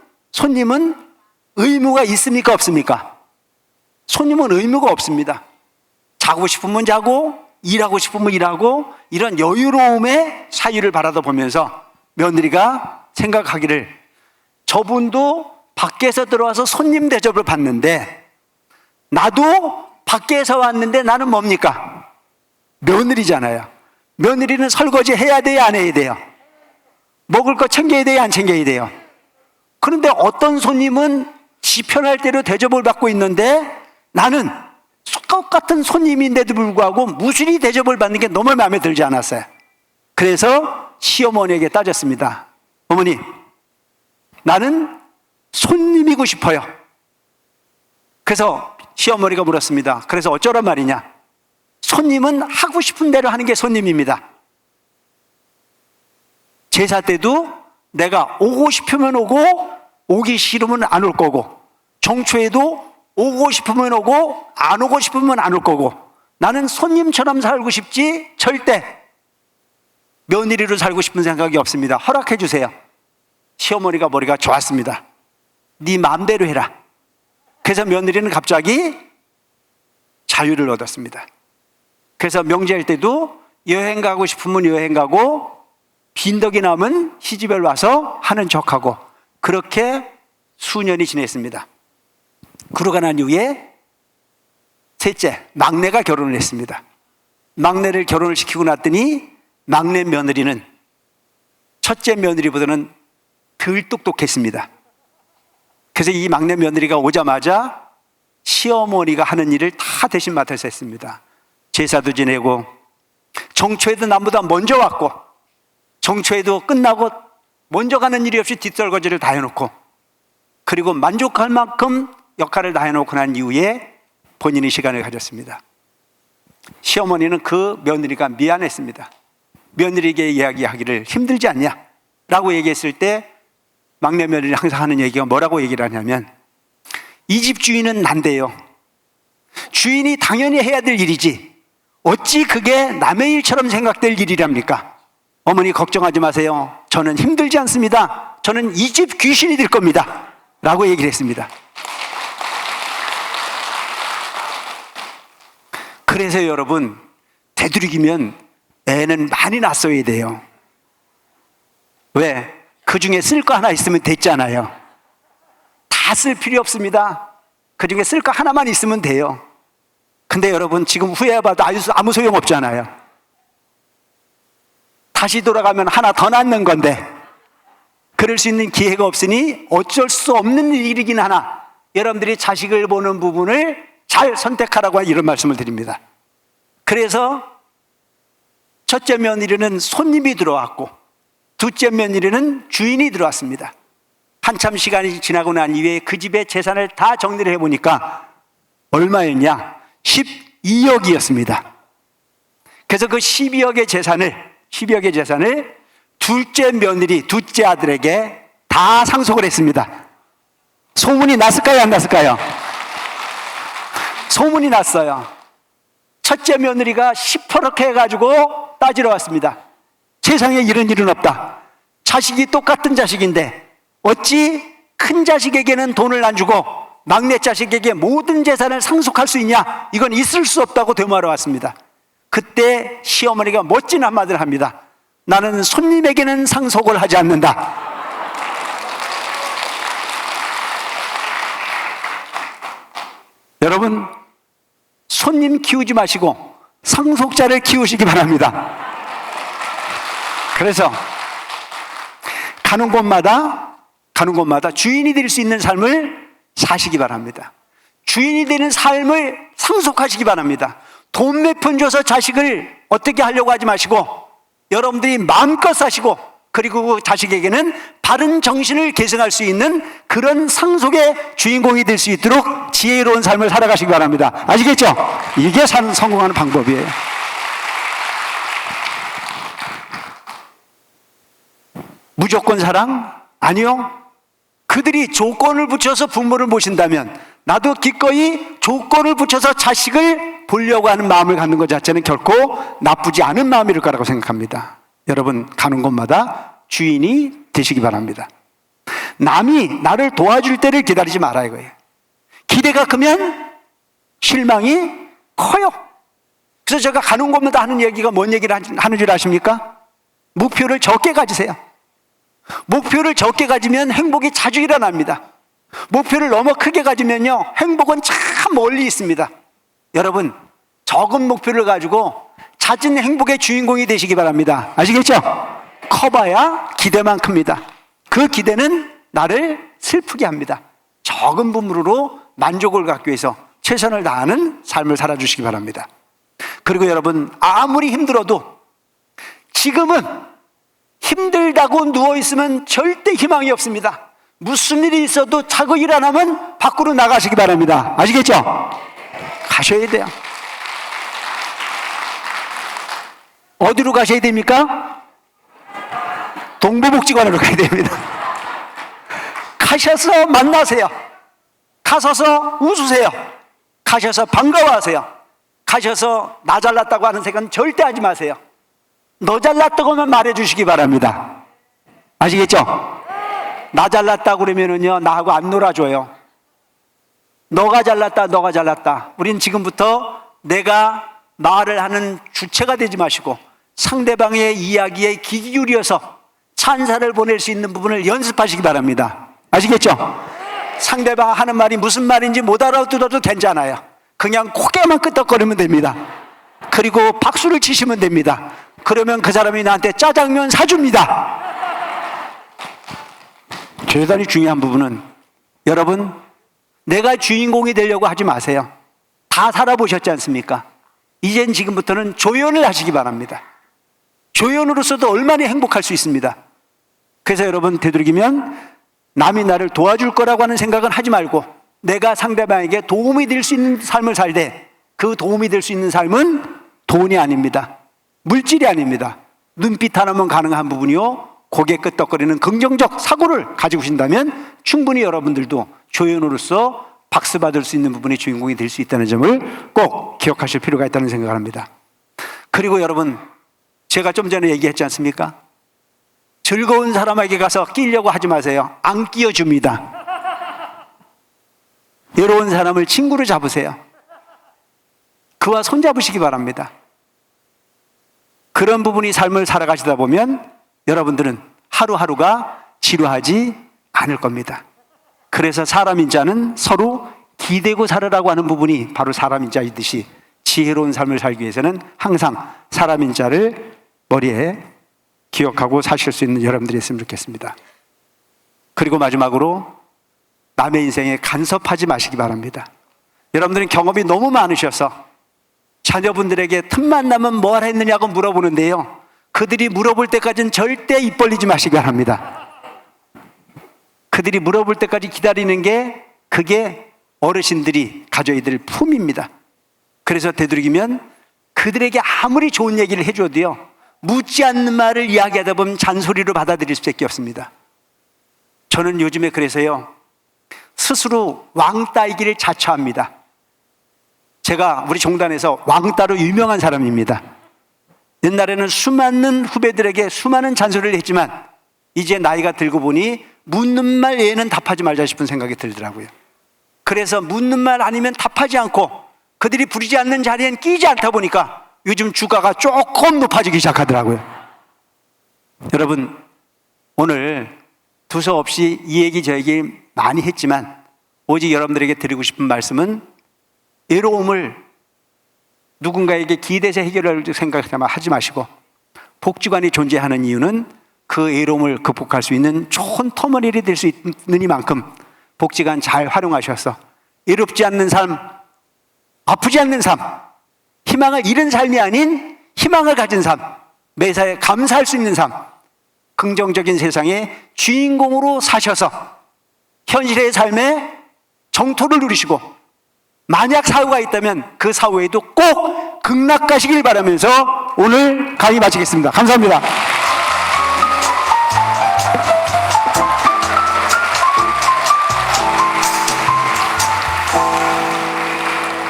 의무가 있습니까? 없습니까? 손님은 의무가 없습니다. 자고 싶으면 자고 일하고 싶으면 일하고, 이런 여유로움의 사위를 바라다 보면서 며느리가 생각하기를, 저분도 밖에서 들어와서 손님 대접을 받는데 나도 밖에서 왔는데 나는 뭡니까? 며느리잖아요. 며느리는 설거지 해야 돼요, 안 해야 돼요? 먹을 거 챙겨야 돼요, 안 챙겨야 돼요? 그런데 어떤 손님은 지 편할 대로 대접을 받고 있는데 나는 똑같은 손님인데도 불구하고 무순히 대접을 받는 게 너무 마음에 들지 않았어요. 그래서 시어머니에게 따졌습니다. 어머니, 나는 손님이고 싶어요. 그래서 시어머니가 물었습니다. 그래서 어쩌란 말이냐? 손님은 하고 싶은 대로 하는 게 손님입니다. 제사 때도 내가 오고 싶으면 오고 오기 싫으면 안 올 거고, 정초에도 오고 싶으면 오고 안 오고 싶으면 안 올 거고, 나는 손님처럼 살고 싶지 절대 며느리로 살고 싶은 생각이 없습니다. 허락해 주세요. 시어머니가 머리가 좋았습니다. 네 마음대로 해라. 그래서 며느리는 갑자기 자유를 얻었습니다. 그래서 명절 때도 여행 가고 싶으면 여행 가고, 빈덕이 남은 시집에 와서 하는 척하고, 그렇게 수년이 지냈습니다. 그러고 난 이후에 셋째, 막내가 결혼을 했습니다. 막내를 결혼을 시키고 났더니 막내 며느리는 첫째 며느리보다는 덜 똑똑했습니다. 그래서 이 막내 며느리가 오자마자 시어머니가 하는 일을 다 대신 맡아서 했습니다. 제사도 지내고, 정초에도 남보다 먼저 왔고, 정초에도 끝나고 먼저 가는 일이 없이 뒷설거지를 다 해놓고, 그리고 만족할 만큼 역할을 다 해놓고 난 이후에 본인이 시간을 가졌습니다. 시어머니는 그 며느리가 미안했습니다. 며느리에게 이야기하기를, 힘들지 않냐? 라고 얘기했을 때 막내 며느리 항상 하는 얘기가 뭐라고 얘기를 하냐면, 이 집 주인은 난데요, 주인이 당연히 해야 될 일이지 어찌 그게 남의 일처럼 생각될 일이랍니까? 어머니 걱정하지 마세요. 저는 힘들지 않습니다. 저는 이 집 귀신이 될 겁니다. 라고 얘기를 했습니다. 그래서 여러분, 되도록이면 애는 많이 낳았어야 돼요. 왜? 그 중에 쓸 거 하나 있으면 됐잖아요. 다 쓸 필요 없습니다. 그 중에 쓸 거 하나만 있으면 돼요. 근데 여러분, 지금 후회해봐도 아무 소용 없잖아요. 다시 돌아가면 하나 더 낳는 건데, 그럴 수 있는 기회가 없으니 어쩔 수 없는 일이긴 하나, 여러분들이 자식을 보는 부분을 잘 선택하라고 이런 말씀을 드립니다. 그래서 첫째 며느리는 손님이 들어왔고, 둘째 며느리는 주인이 들어왔습니다. 한참 시간이 지나고 난 이후에 그 집의 재산을 다 정리를 해보니까 얼마였냐? 12억이었습니다. 그래서 그 12억의 재산을 둘째 며느리, 둘째 아들에게 다 상속을 했습니다. 소문이 났을까요, 안 났을까요? 소문이 났어요. 첫째 며느리가 시퍼렇게 해가지고 따지러 왔습니다. 세상에 이런 일은 없다. 자식이 똑같은 자식인데 어찌 큰 자식에게는 돈을 안 주고 막내 자식에게 모든 재산을 상속할 수 있냐? 이건 있을 수 없다고 되모하러 왔습니다. 그때 시어머니가 멋진 한마디를 합니다. 나는 손님에게는 상속을 하지 않는다. 여러분, 손님 키우지 마시고 상속자를 키우시기 바랍니다. 그래서 가는 곳마다 주인이 될 수 있는 삶을 사시기 바랍니다. 주인이 되는 삶을 상속하시기 바랍니다. 돈 몇 푼 줘서 자식을 어떻게 하려고 하지 마시고 여러분들이 마음껏 사시고, 그리고 그 자식에게는 바른 정신을 계승할 수 있는 그런 상속의 주인공이 될 수 있도록 지혜로운 삶을 살아가시기 바랍니다. 아시겠죠? 이게 성공하는 방법이에요. 무조건 사랑? 아니요. 그들이 조건을 붙여서 부모를 모신다면 나도 기꺼이 조건을 붙여서 자식을 보려고 하는 마음을 갖는 것 자체는 결코 나쁘지 않은 마음일 거라고 생각합니다. 여러분, 가는 곳마다 주인이 되시기 바랍니다. 남이 나를 도와줄 때를 기다리지 말아야 해요. 기대가 크면 실망이 커요. 그래서 제가 가는 곳마다 하는 얘기가 뭔 얘기를 하는 줄 아십니까? 목표를 적게 가지세요. 목표를 적게 가지면 행복이 자주 일어납니다. 목표를 너무 크게 가지면요, 행복은 참 멀리 있습니다. 여러분, 적은 목표를 가지고 잦은 행복의 주인공이 되시기 바랍니다. 아시겠죠? 커봐야 기대만 큽니다. 그 기대는 나를 슬프게 합니다. 적은 부분으로 만족을 갖기 위해서 최선을 다하는 삶을 살아주시기 바랍니다. 그리고 여러분, 아무리 힘들어도 지금은 힘들다고 누워있으면 절대 희망이 없습니다. 무슨 일이 있어도 자고 일어나면 밖으로 나가시기 바랍니다. 아시겠죠? 가셔야 돼요. 어디로 가셔야 됩니까? 동부복지관으로 가야 됩니다. 가셔서 만나세요. 가셔서 웃으세요. 가셔서 반가워하세요. 가셔서 나 잘났다고 하는 생각은 절대 하지 마세요. 너 잘났다고만 말해주시기 바랍니다. 아시겠죠? 나 잘났다 그러면은요, 나하고 안 놀아줘요. 너가 잘났다. 우린 지금부터 내가 말을 하는 주체가 되지 마시고 상대방의 이야기에 귀 기울여서 찬사를 보낼 수 있는 부분을 연습하시기 바랍니다. 아시겠죠? 상대방 하는 말이 무슨 말인지 못 알아들어도 괜찮아요. 그냥 고개만 끄덕거리면 됩니다. 그리고 박수를 치시면 됩니다. 그러면 그 사람이 나한테 짜장면 사줍니다. 대단히 중요한 부분은, 여러분, 내가 주인공이 되려고 하지 마세요. 다 살아보셨지 않습니까? 이젠 지금부터는 조연을 하시기 바랍니다. 조연으로서도 얼마나 행복할 수 있습니다. 그래서 여러분, 되도록이면 남이 나를 도와줄 거라고 하는 생각은 하지 말고 내가 상대방에게 도움이 될 수 있는 삶을 살되, 그 도움이 될 수 있는 삶은 돈이 아닙니다. 물질이 아닙니다. 눈빛 하나면 가능한 부분이요, 고개 끄덕거리는 긍정적 사고를 가지고 계신다면 충분히 여러분들도 조연으로서 박수 받을 수 있는 부분의 주인공이 될 수 있다는 점을 꼭 기억하실 필요가 있다는 생각을 합니다. 그리고 여러분, 제가 좀 전에 얘기했지 않습니까? 즐거운 사람에게 가서 끼려고 하지 마세요. 안 끼워줍니다. 외로운 사람을 친구로 잡으세요. 그와 손잡으시기 바랍니다. 그런 부분이 삶을 살아가시다 보면 여러분들은 하루하루가 지루하지 않을 겁니다. 그래서 사람인 자는 서로 기대고 살으라고 하는 부분이 바로 사람인 자이듯이 지혜로운 삶을 살기 위해서는 항상 사람인 자를 머리에 기억하고 사실 수 있는 여러분들이 있으면 좋겠습니다. 그리고 마지막으로 남의 인생에 간섭하지 마시기 바랍니다. 여러분들은 경험이 너무 많으셔서 자녀분들에게 틈만 나면 뭘 했느냐고 물어보는데요, 그들이 물어볼 때까지는 절대 입 벌리지 마시기 바랍니다. 그들이 물어볼 때까지 기다리는 게 그게 어르신들이 가져야 될 품입니다. 그래서 되도록이면 그들에게 아무리 좋은 얘기를 해줘도요, 묻지 않는 말을 이야기하다 보면 잔소리로 받아들일 수밖에 없습니다. 저는 요즘에 그래서요, 스스로 왕따이기를 자처합니다. 제가 우리 종단에서 왕따로 유명한 사람입니다. 옛날에는 수많은 후배들에게 수많은 잔소리를 했지만 이제 나이가 들고 보니 묻는 말 얘는 답하지 말자 싶은 생각이 들더라고요. 그래서 묻는 말 아니면 답하지 않고 그들이 부리지 않는 자리엔 끼지 않다 보니까 요즘 주가가 조금 높아지기 시작하더라고요. 여러분, 오늘 두서없이 이 얘기 저 얘기 많이 했지만 오직 여러분들에게 드리고 싶은 말씀은 외로움을 누군가에게 기대서 해결할 생각하지 마시고 복지관이 존재하는 이유는 그 외로움을 극복할 수 있는 좋은 터머니를 될 수 있는 이만큼 복지관 잘 활용하셔서 외롭지 않는 삶, 아프지 않는 삶, 희망을 잃은 삶이 아닌 희망을 가진 삶, 매사에 감사할 수 있는 삶, 긍정적인 세상의 주인공으로 사셔서 현실의 삶에 정토를 누리시고 만약 사고가 있다면 그 사고에도 꼭 극락가시길 바라면서 오늘 강의 마치겠습니다. 감사합니다.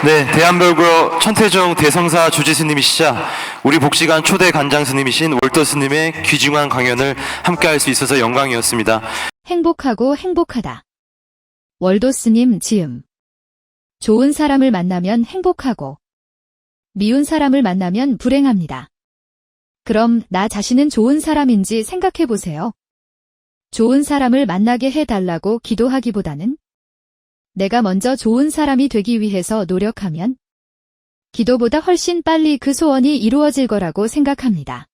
네, 대한별교 천태종 대성사 주지스님이시자 우리 복지관 초대 관장 스님이신 월터 스님의 귀중한 강연을 함께할 수 있어서 영광이었습니다. 행복하고 행복하다. 월도 스님 지음. 좋은 사람을 만나면 행복하고 미운 사람을 만나면 불행합니다. 그럼 나 자신은 좋은 사람인지 생각해 보세요. 좋은 사람을 만나게 해달라고 기도하기보다는 내가 먼저 좋은 사람이 되기 위해서 노력하면 기도보다 훨씬 빨리 그 소원이 이루어질 거라고 생각합니다.